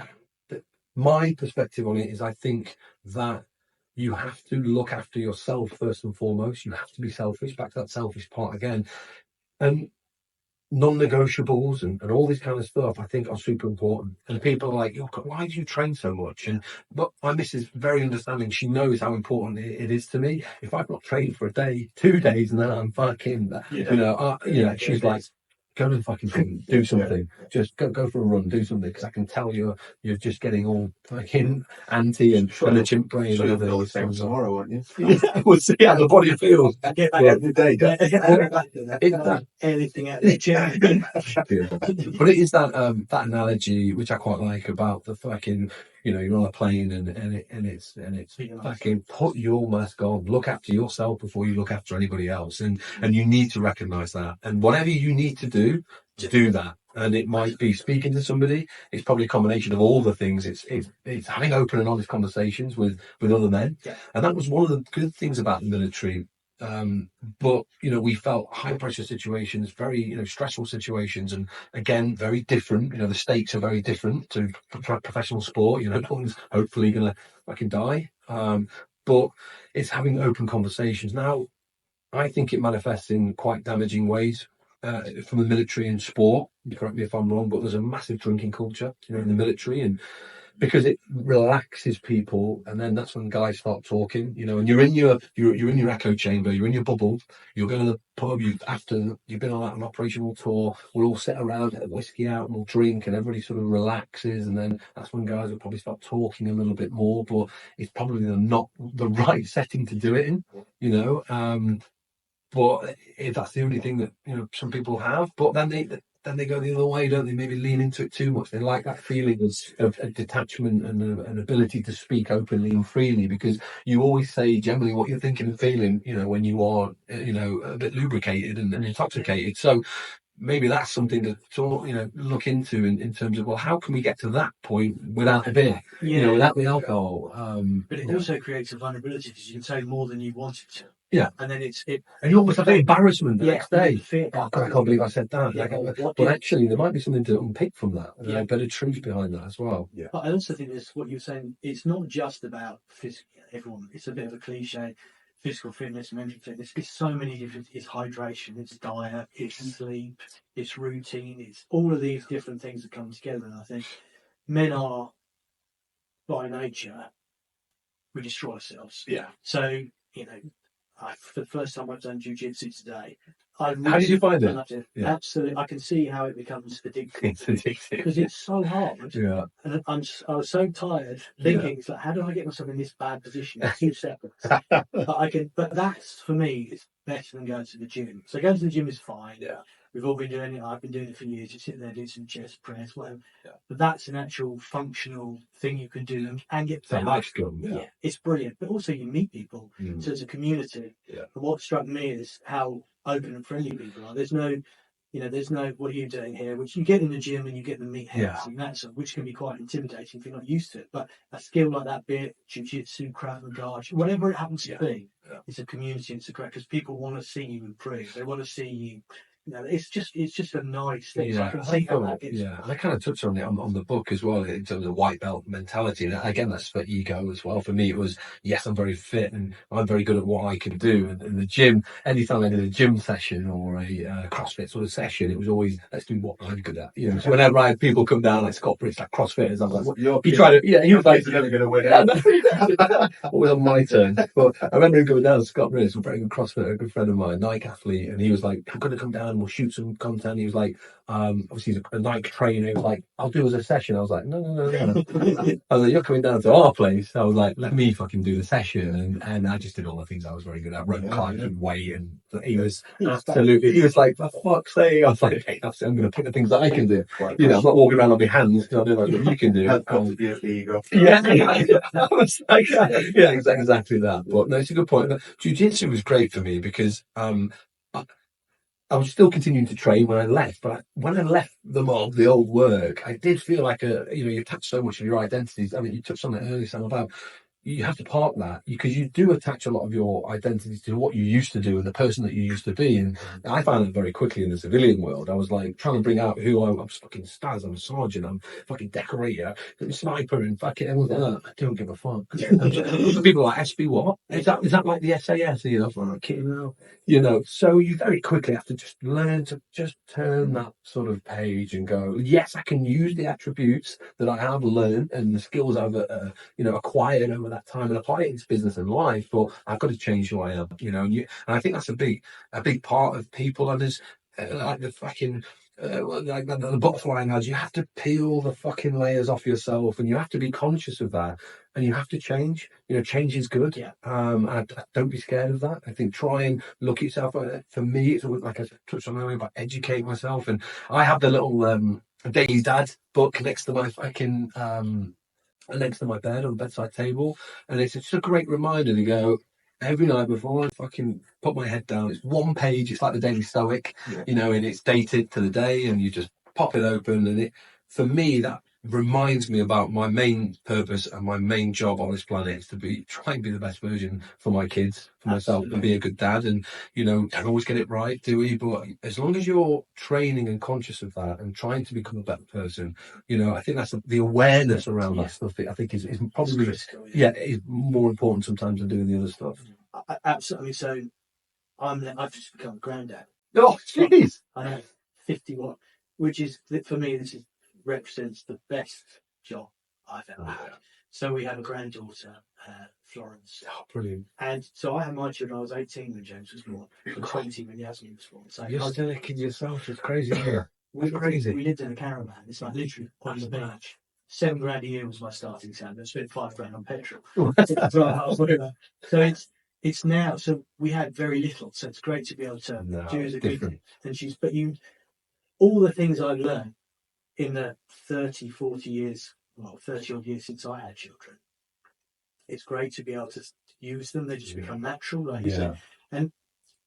my perspective on it. Is I think that you have to look after yourself first and foremost. You have to be selfish. Back to that selfish part again, and non-negotiables and all this kind of stuff, I think, are super important. And people are like, why do you train so much? But my missus is very understanding. She knows how important it is to me. If I've not trained for a day, 2 days, and then I'm fucking, she's like, go to the fucking gym, do something. Just go for a run, do something, because I can tell you're just getting all fucking anti and the chimp brain. Sure, you'll be all the same tomorrow, won't you? Yeah, we'll see how the body feels. Every day. Anything out the gym. But it is that that analogy which I quite like about the fucking, you're on a plane and it's fucking put your mask on, look after yourself before you look after anybody else, and you need to recognise that, and whatever you need to do that. And it might be speaking to somebody. It's probably a combination of all the things. It's having open and honest conversations with other men, and that was one of the good things about the military. But we felt high pressure situations, very stressful situations, and again very different. The stakes are very different to professional sport. No one's hopefully gonna fucking die. But it's having open conversations. Now, I think it manifests in quite damaging ways from the military and sport. You correct me if I'm wrong, but there's a massive drinking culture, in the military, and because it relaxes people, and then that's when guys start talking, and you're in your echo chamber, you're in your bubble, you're going to the pub, after you've been on an operational tour, we'll all sit around, get the whiskey out, and we'll drink, and everybody sort of relaxes, and then that's when guys will probably start talking a little bit more, but it's probably not the right setting to do it in, but if that's the only thing that some people have, but then they go the other way, don't they? Maybe lean into it too much. They like that feeling of detachment and an ability to speak openly and freely, because you always say generally what you're thinking and feeling, when you are, a bit lubricated and intoxicated. So maybe that's something to look into in terms of, well, how can we get to that point without the beer, without the alcohol? But it also creates a vulnerability because you can say more than you wanted to. Yeah, and then and you almost have the embarrassment the next day. Oh, God, I can't believe I said that. But actually, there might be something to unpick from that. A bit of truth behind that as well. Yeah. But I also think there's what you're saying. It's not just about physical. Everyone. It's a bit of a cliche. Physical fitness, mental fitness. It's so many different. It's hydration. It's diet. It's sleep. It's routine. It's all of these different things that come together. And I think men are, by nature, we destroy ourselves. Yeah. So for the first time I've done jiu-jitsu today. How did you find it? Absolutely, I can see how it becomes addictive. It's addictive because it's so hard. Yeah, and I was so tired thinking, it's like, how do I get myself in this bad position in 2 seconds? But that's for me, it's better than going to the gym. So going to the gym is fine. Yeah. We've all been doing it. I've been doing it for years. You sit there, do some chest press, whatever. Yeah. But that's an actual functional thing you can do and get better. Life skill. Yeah, it's brilliant. But also you meet people. So it's a community. Yeah. And what struck me is how open and friendly people are. There's no, what are you doing here? Which you get in the gym and you get the meatheads and that sort, which can be quite intimidating if you're not used to it. But a skill like that, be it jiu-jitsu, Krav Maga, whatever it happens to be, it's a community. It's a great, because people want to see you improve. They want to see you. It's just a nice thing. Yeah, I can see how that is. Yeah, and I kind of touched on it on the book as well in terms of white belt mentality. And again, that's for ego as well. For me, it was, yes, I'm very fit and I'm very good at what I can do. And in the gym, anytime I did a gym session or a CrossFit sort of session, it was always, let's do what I'm good at. So whenever I had people come down like Scott Britt's, like CrossFitters, I'm like, he was like, you're never going to win. Always on my turn. But I remember him coming down, Scott Britt's, a very good CrossFitter, a good friend of mine, Nike athlete, and he was like, I'm going to come down, we'll shoot some content. He was like, obviously he's a Nike trainer. He was like, I'll do as a session. I was like, no. I was like, you're coming down to our place. I was like, let me fucking do the session. And I just did all the things I was very good at, rope climbing, weight, and he was absolutely, he was like, for fuck's sake. I was like, okay, that's it. I'm going to pick the things that I can do. I'm not walking around on my hands. I'm doing like what you can do. I was like, exactly that. But no, it's a good point. Jiu-jitsu was great for me because I was still continuing to train when I left, but when I left the old work, I did feel like you attach so much of your identities. I mean, you touched on it earlier, Sam, about you have to park that because you do attach a lot of your identity to what you used to do and the person that you used to be. And I found it very quickly in the civilian world. I was like trying to bring out who I'm fucking Staz, I'm a sergeant, I'm fucking decorator, I'm a sniper, and fucking everyone's like, I don't give a fuck. People are like, SB what? Is that like the SAS? I'm kidding now. So you very quickly have to just learn to just turn that sort of page and go, yes, I can use the attributes that I have learned and the skills I've acquired over that time and apply it into business and life, but I've got to change who I am, and I think that's a big part of people. And there's like the fucking like the butterfly analogy, you have to peel the fucking layers off yourself, and you have to be conscious of that, and you have to change. Change is good. Yeah. And don't be scared of that. I think try and look at yourself. For me, it's always, like I touched on earlier, about educate myself, and I have the little Daily Dad book next to my fucking next to my bed on the bedside table, and it's just a great reminder to go. Every night before I fucking put my head down, it's one page. It's like the Daily Stoic, and it's dated to the day, and you just pop it open. And for me, that reminds me about my main purpose and my main job on this planet is to try and be the best version for my kids, for myself, and be a good dad. And, don't always get it right, do we? But as long as you're training and conscious of that and trying to become a better person, I think that's the awareness around that stuff. I think is probably, is more important sometimes than doing the other stuff. Absolutely. So I've just become a granddad. Oh, jeez. I know, 51, which is, for me, represents the best job I've ever had. So we have a granddaughter, Florence. Oh, brilliant. And so I had my children, I was 18 when James was born, and 20 when Yasmin was born. So you're still a kid yourself, it's crazy. We lived in a caravan. It's like literally on the beach. $7,000 a year was my starting salary. I spent $5,000 on petrol. So it's now. So we had very little. So it's great to be able to do the good thing. And all the things I've learned in the 30 odd years since I had children. It's great to be able to use them. They just become natural, like you say. And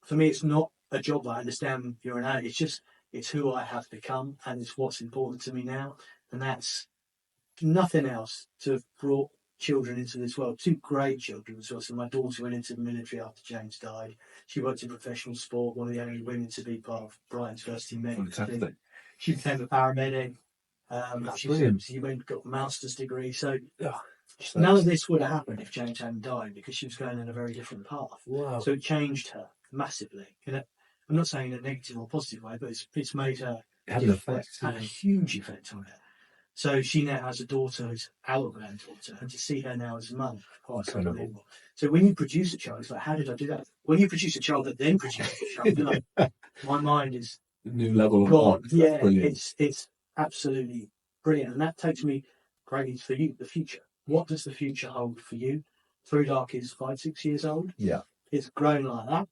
for me, it's not a job that I understand you're an adult. It's who I have become, and it's what's important to me now. And that's nothing else to have brought children into this world. 2 great children as well. So my daughter went into the military after James died. She worked in professional sport, one of the only women to be part of Brighton's first team men. Fantastic. She became a paramedic. She got a master's degree. So none of this would have happened if James hadn't died, because she was going in a very different path. Wow. So it changed her massively. I'm not saying in a negative or positive way, but it's made her had a huge effect on her. So she now has a daughter who's our granddaughter, and to see her now as a mum, it's unbelievable. So when you produce a child, it's like, how did I do that? When you produce a child that then produces a child, my mind is new level of God. Yeah, it's absolutely brilliant, and that takes me greatly for you, the future. What does the future hold for you? ThruDark is 5-6 years old. Yeah, it's grown like that.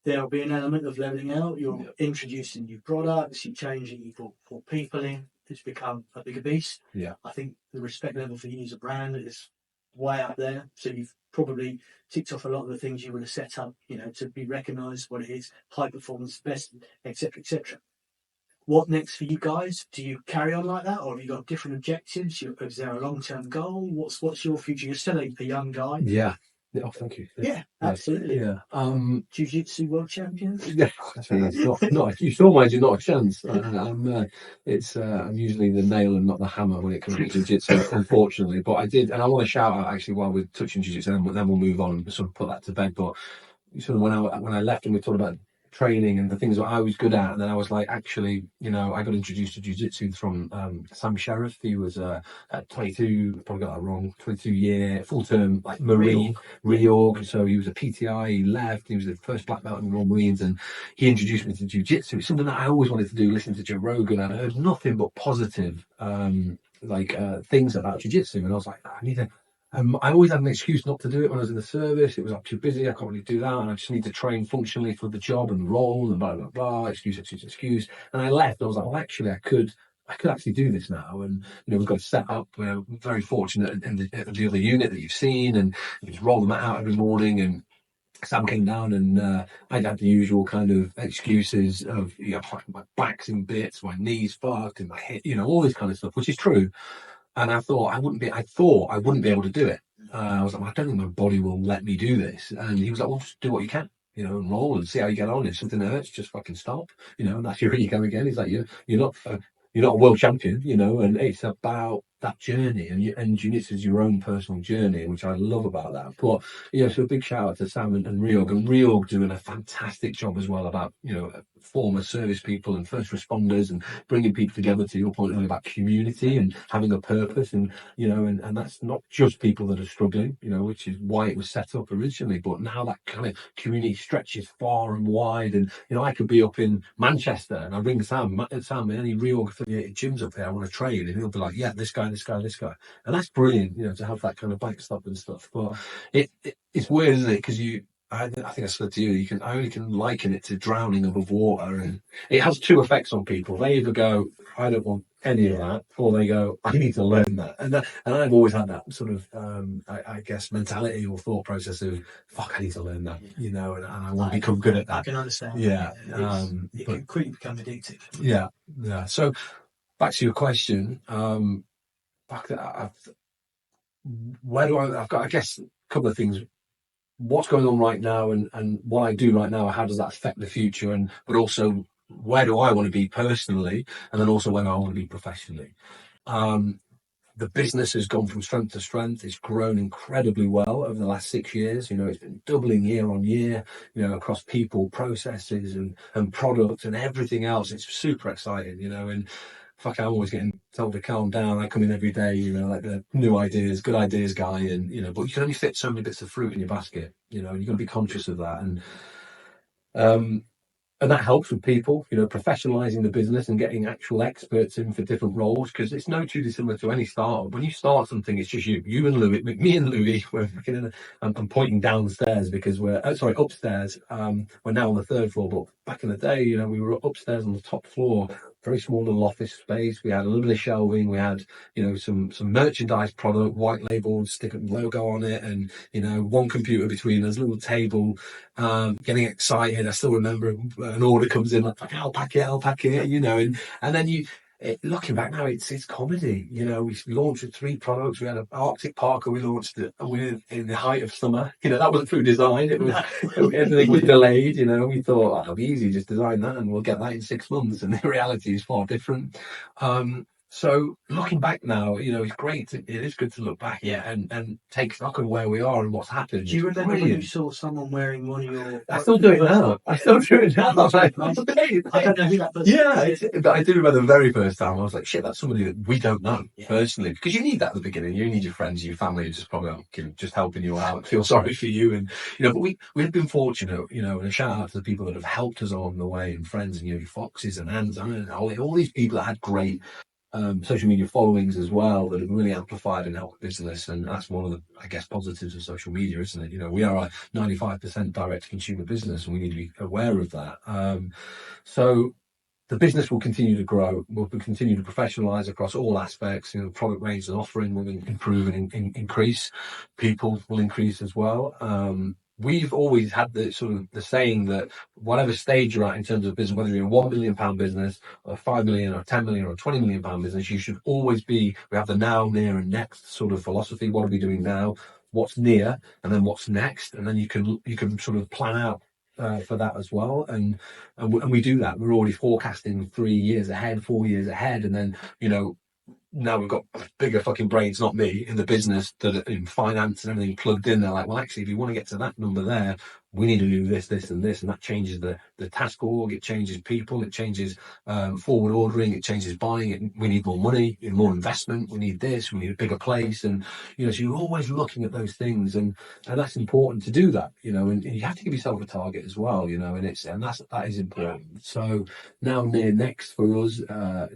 There'll be an element of leveling out. You're introducing new products. You're changing. You put people in. It's become a bigger beast. Yeah, I think the respect level for you as a brand is way up there. So you've probably ticked off a lot of the things you would have set up, to be recognised, what it is, high performance, best, etc., etc. What next for you guys? Do you carry on like that, or have you got different objectives? Is there a long-term goal? What's your future? You're still a young guy. Yeah. Oh, thank you. Yeah, absolutely. Yeah. Jiu-Jitsu world champion. Yeah, not. You saw mine. You're not a chance. I'm usually the nail and not the hammer when it comes to jiu-jitsu, unfortunately. But I did, and I want to shout out actually while we're touching jiu-jitsu, then we'll move on and sort of put that to bed. But sort of when I left and we talked about training and the things that I was good at, and then I was like, actually, I got introduced to jiu-jitsu from Sam Sheriff. He was at 22, probably got that wrong, 22-year full-term like Marine reorg. So he was a PTI, he left, he was the first black belt in the Royal Marines, and he introduced me to jiu-jitsu. It's something that I always wanted to do, listen to Joe Rogan, and I heard nothing but positive things about jiu-jitsu, and I was like, I need to. I always had an excuse not to do it when I was in the service. It was too busy. I can't really do that, and I just need to train functionally for the job and the role and blah blah blah. Excuse. And I left. I was like, well, actually, I could actually do this now. And we've got a set up. We're very fortunate in the other unit that you've seen, and you just roll them out every morning. And Sam came down, and I'd had the usual kind of excuses of my back's in bits, my knees fucked, and my hip, all this kind of stuff, which is true. And I thought I wouldn't be able to do it. I was like, I don't think my body will let me do this. And he was like, well, just do what you can, and roll and see how you get on. If something hurts, just fucking stop, and that's where you go again. He's like, you're not a world champion, and it's about that journey, and jiu-jitsu is your own personal journey, which I love about that. But so a big shout out to Sam and Reorg, and Reorg doing a fantastic job as well about former service people and first responders, and bringing people together, to your point earlier about community and having a purpose, and and that's not just people that are struggling, which is why it was set up originally, but now that kind of community stretches far and wide. And I could be up in Manchester and I ring Sam, any reorg affiliated gyms up there I want to train, and he'll be like, yeah, this guy, and that's brilliant, to have that kind of backstop and stuff. But it's weird, isn't it? Because I think I said to you, I only can liken it to drowning above water, and it has two effects on people. They either go, I don't want any of that, or they go, I need to learn that. And I've always had that sort of, I guess, mentality or thought process of, fuck, I need to learn that, and I want to become good at that. I can understand. Yeah. It can quickly become addictive. Yeah. So back to your question, where do I've got, I guess, a couple of things. What's going on right now, and what I do right now, how does that affect the future, but also where do I want to be personally, and then also where do I want to be professionally. The business has gone from strength to strength. It's grown incredibly well over the last 6 years. It's been doubling year on year, across people, processes, and products and everything else. It's super exciting, and fuck, I'm always getting told to calm down. I come in every day, like the new ideas, good ideas guy, and but you can only fit so many bits of fruit in your basket, and you've got to be conscious of that. And that helps with people, professionalizing the business and getting actual experts in for different roles, because it's no too dissimilar to any startup. When you start something, it's just you and Louis, me and Louis. I'm pointing downstairs because upstairs. We're now on the third floor, but back in the day, we were upstairs on the top floor. Very small little office space. We had a little bit of shelving. We had, some merchandise product, white labeled, stick a logo on it, and one computer between us, little table. Getting excited. I still remember an order comes in, like, I'll pack it, and then looking back now, it's comedy. We launched with 3 products. We had an Arctic Parker. We launched it in the height of summer. That wasn't through design. It was everything was delayed. We thought, it'll be easy, just design that, and we'll get that in 6 months. And the reality is far different. So looking back now, it's great. It is good to look back, and take stock of where we are and what's happened. Do you remember when you saw someone wearing one of your? I still do it now. I don't know who that person. Yeah, but I do remember the very first time. I was like, shit, that's somebody that we don't know personally, because you need that at the beginning. You need your friends, your family, just probably just helping you out, feel sorry for you, and But we've been fortunate, and a shout out to the people that have helped us along the way, and friends, and your Foxes and Anns, and all these people that had great social media followings as well, that have really amplified and helped business. And that's one of the, I guess, positives of social media, isn't it? We are a 95% direct to consumer business, and we need to be aware of that. So the business will continue to grow. We'll continue to professionalize across all aspects. Product range and offering will improve and increase. People will increase as well. We've always had the sort of the saying that whatever stage you're at in terms of business, whether you're a £1 million business, or a 5 million, or 10 million, or a 20 million pound business, you should always be. We have the now, near, and next sort of philosophy. What are we doing now? What's near, and then what's next, and then you can sort of plan out for that as well. And we do that. We're already forecasting 3 years ahead, 4 years ahead, and then now we've got bigger fucking brains, not me, in the business, that are in finance and everything plugged in. They're like, well, actually, if you want to get to that number there, we need to do this, this, and this. And that changes the task org, it changes people, it changes forward ordering, it changes buying. We need more money, more investment, we need this, we need a bigger place. And, so you're always looking at those things, and that's important to do that, and you have to give yourself a target as well, and that is important. So now near next for us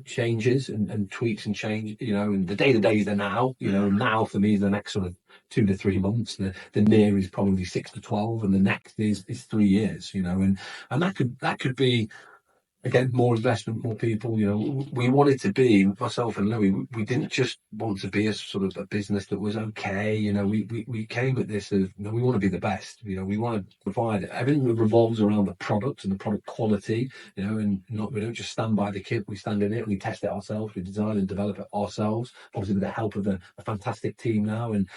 changes and tweaks and change, and the day-to-day is the now, now for me is the next sort of 2 to 3 months. The near is probably 6 to 12, and the next is 3 years, and that could be, again, more investment, more people. We wanted to be, myself and Louis, we didn't just want to be a sort of a business that was okay. We came at this as, we want to be the best. We want to provide everything that revolves around the product and the product quality. And we don't just stand by the kit, we stand in it, we test it ourselves, we design and develop it ourselves, obviously with the help of a fantastic team now. And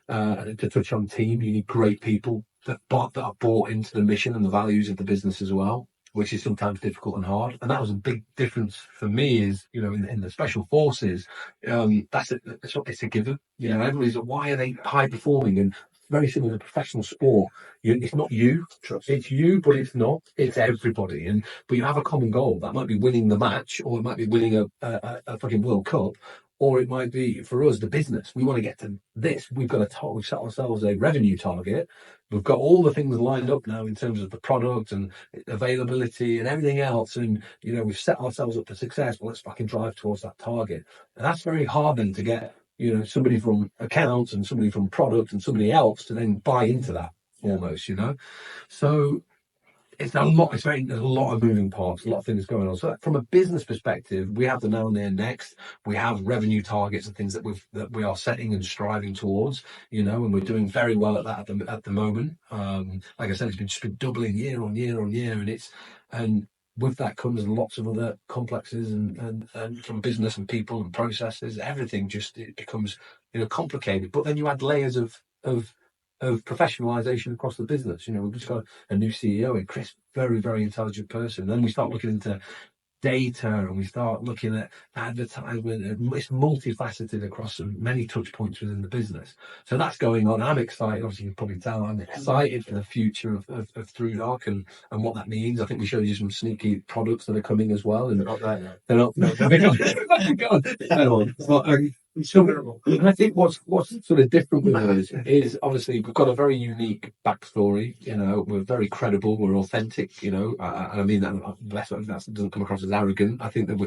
to touch on team, you need great people that are bought into the mission and the values of the business as well, which is sometimes difficult and hard. And that was a big difference for me is, in the special forces, it's a given. Everybody's like, why are they high performing and very similar to professional sport. It's not you, it's you, but it's not. It's everybody. But you have a common goal. That might be winning the match, or it might be winning a fucking World Cup, or it might be for us the business. We want to get to this. We've got we've set ourselves a revenue target. We've got all the things lined up now in terms of the product and availability and everything else. And, we've set ourselves up for success. Well, let's fucking drive towards that target. And that's very hard then to get, somebody from accounts and somebody from product and somebody else to then buy into that almost, So there's a lot of moving parts, a lot of things going on. So from a business perspective, we have the now and there next. We have revenue targets and things that we are setting and striving towards, and we're doing very well at that at the moment. Like I said, it's just been doubling year on year on year, and with that comes lots of other complexes and from business and people and processes. Everything it becomes complicated. But then you add layers of professionalization across the business. We've just got a new CEO, and Chris, very, very intelligent person. Then we start looking into data, and we start looking at advertisement, and it's multifaceted across many touch points within the business. So that's going on. I'm excited. Obviously, you can probably tell I'm excited for the future of ThruDark and what that means. I think we showed you some sneaky products that are coming as well. And they're not. And I think what's sort of different with us is obviously we've got a very unique backstory. We're very credible, we're authentic. And I mean that doesn't come across as arrogant. I think that's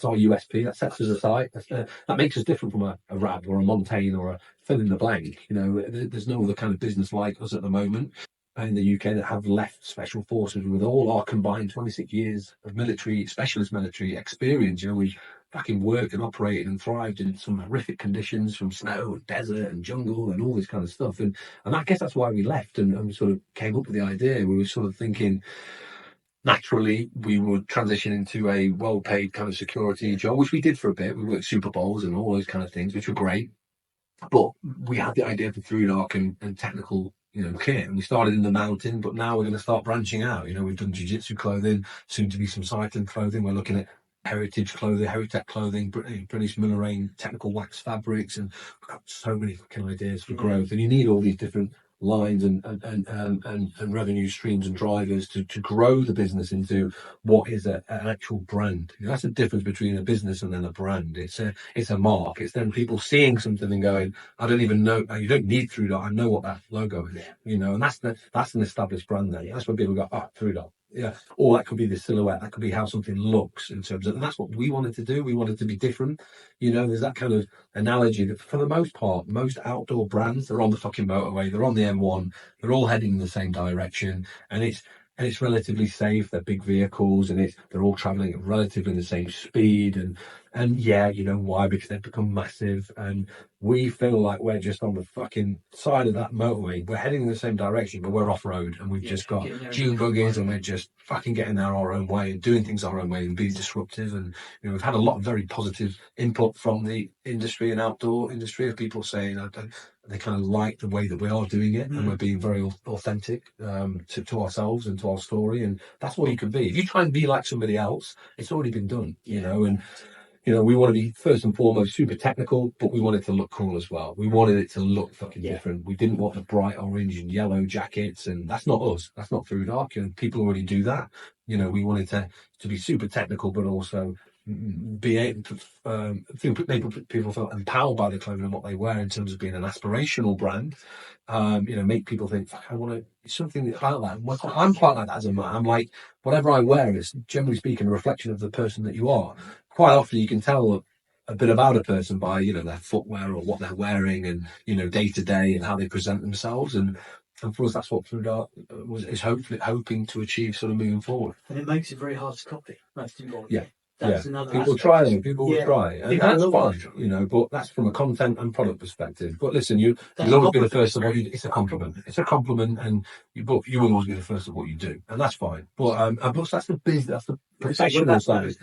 our USP. That sets us aside. That makes us different from a Rab or a Montaigne or a fill in the blank. There's no other kind of business like us at the moment in the UK that have left special forces with all our combined 26 years of specialist military experience. We fucking worked and operated and thrived in some horrific conditions, from snow and desert and jungle and all this kind of stuff. And I guess that's why we left and we sort of came up with the idea. We were sort of thinking naturally we would transition into a well-paid kind of security job, which we did for a bit. We worked Super Bowls and all those kind of things, which were great. But we had the idea for ThruDark and technical kit, and we started in the mountain, but now we're going to start branching out. We've done jiu-jitsu clothing, soon to be some cycling clothing. We're looking at heritage clothing, heritage clothing, British Millerain technical wax fabrics, and we've got so many fucking ideas for growth. And you need all these different lines and revenue streams and drivers to grow the business into what is an actual brand. That's the difference between a business and then a brand. It's a mark. It's then people seeing something and going, I don't even know. You don't need ThruDark. I know what that logo is. And that's an established brand there. That's when people go, ThruDark. Yeah, or that could be the silhouette. That could be how something looks in terms of, and that's what we wanted to do. We wanted to be different. There's that kind of analogy that for the most part, most outdoor brands, they're on the fucking motorway, they're on the M1, they're all heading in the same direction, and it's relatively safe. They're big vehicles, and they're all traveling at relatively the same speed. And yeah, why? Because they've become massive, and we feel like we're just on the fucking side of that motorway. We're heading in the same direction, but we're off road, and we've just got dune buggies, and we're just fucking getting there our own way and doing things our own way and being disruptive. And we've had a lot of very positive input from the industry and outdoor industry of people saying they kind of like the way that we are doing it, and we're being very authentic to ourselves and to our story. And that's all you can be. If you try and be like somebody else, it's already been done, and we want to be first and foremost super technical, but we want it to look cool as well. We wanted it to look fucking different. We didn't want the bright orange and yellow jackets, and that's not us. That's not ThruDark. People already do that. We wanted to be super technical, but also be able to make people feel empowered by the clothing and what they wear in terms of being an aspirational brand. Make people think, fuck, I want to something like that. I'm quite like that as a man. I'm like, whatever I wear is, generally speaking, a reflection of the person that you are. Quite often you can tell a bit about a person by, their footwear or what they're wearing and, day to day and how they present themselves. And for us, that's what ThruDark is hoping to achieve sort of moving forward. And it makes it very hard to copy. That's important. Yeah. That's another people aspect. try them. People will try, and that's fine, But that's from a content and product perspective. But listen, you'll always be the first of what you do. It's a compliment. It's a compliment, and you will always be the first of what you do, and that's fine. But that's the business. That's the professional side.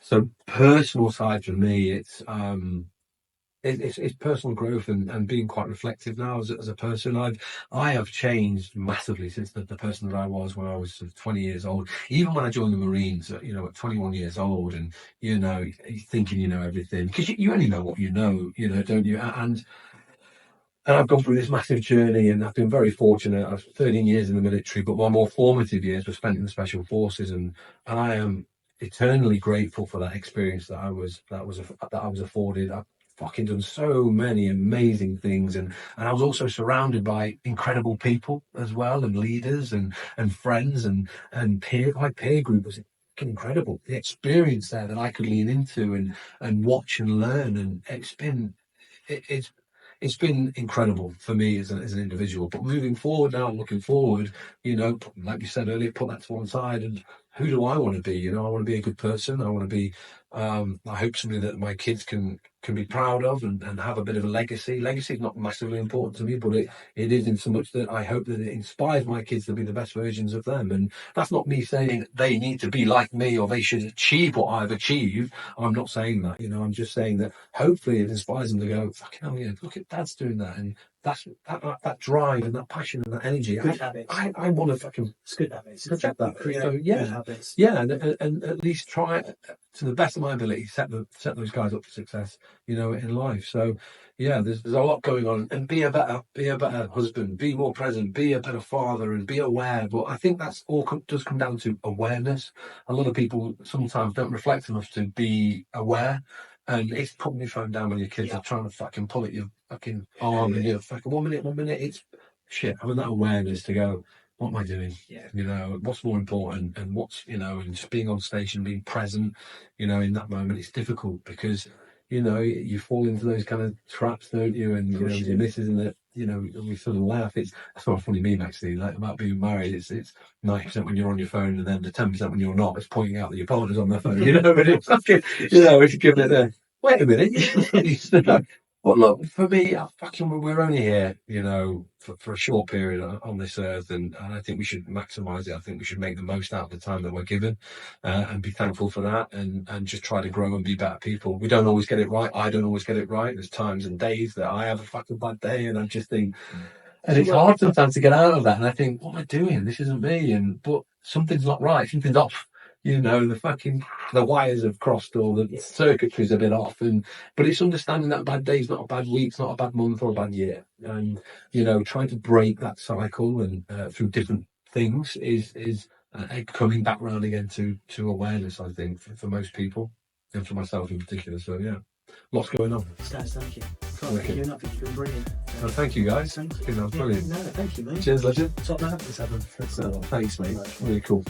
So personal side for me, it's personal growth and being quite reflective now as a person. I have changed massively since the person that I was when I was sort of 20 years old. Even when I joined the Marines, at 21 years old, and thinking you know everything, because you only know what don't you? And And I've gone through this massive journey, and I've been very fortunate. I was 13 years in the military, but my more formative years were spent in the special forces, and I am eternally grateful for that experience that I was afforded. I've fucking done so many amazing things, and I was also surrounded by incredible people as well, and leaders and friends and my peer group was incredible. The experience there that I could lean into and watch and learn, and it's been incredible for me as an individual. But moving forward now, looking forward, like you said earlier, put that to one side, and who do I want to be? I want to be a good person. I want to be, I hope somebody that my kids can be proud of and have a bit of a legacy. Legacy is not massively important to me, but it is in so much that I hope that it inspires my kids to be the best versions of them. And that's not me saying they need to be like me or they should achieve what I've achieved. I'm not saying that, I'm just saying that hopefully it inspires them to go, fucking hell, yeah, look at Dad's doing that. And that's that drive and that passion and that energy. Good habits. I want to fucking... It's good habits. Project that. Create So, good habits. Yeah, and at least try to the best of my ability set those guys up for success, in life. So yeah, there's a lot going on, and be a better husband, be more present, be a better father, and be aware. But I think that's all does come down to awareness. A lot of people sometimes don't reflect enough to be aware. And it's putting your phone down when your kids are trying to fucking pull at your fucking arm and you're fucking 1 minute. It's shit. Having that awareness to go, what am I doing? Yeah. What's more important, and what's, and just being on station, being present, in that moment. It's difficult because, you fall into those kind of traps, don't you? And, with your missus and that, we sort of laugh. It's sort of funny meme actually, like about being married. It's 90% when you're on your phone, and then the 10% when you're not. It's pointing out that your partner's on their phone, but it's fucking, it's giving it a, wait a minute. But look, for me, we're only here, for a short period on this earth, and I think we should maximise it. I think we should make the most out of the time that we're given, and be thankful for that, and just try to grow and be better people. We don't always get it right. I don't always get it right. There's times and days that I have a fucking bad day, and I just think, and it's hard sometimes to get out of that. And I think, what am I doing? This isn't me. But something's not right. Something's off. The wires have crossed, or the circuitry's a bit off, but it's understanding that a bad day's not a bad week, it's not a bad month or a bad year, and trying to break that cycle and through different things is coming back round again to awareness. I think for most people, and for myself in particular. So yeah, lots going on. Staz, thank you. Thank you. You've been brilliant. Thank you guys. Thank you. Brilliant. No, thank you, mate. Cheers, legend. Top man. Thanks, mate. Really cool.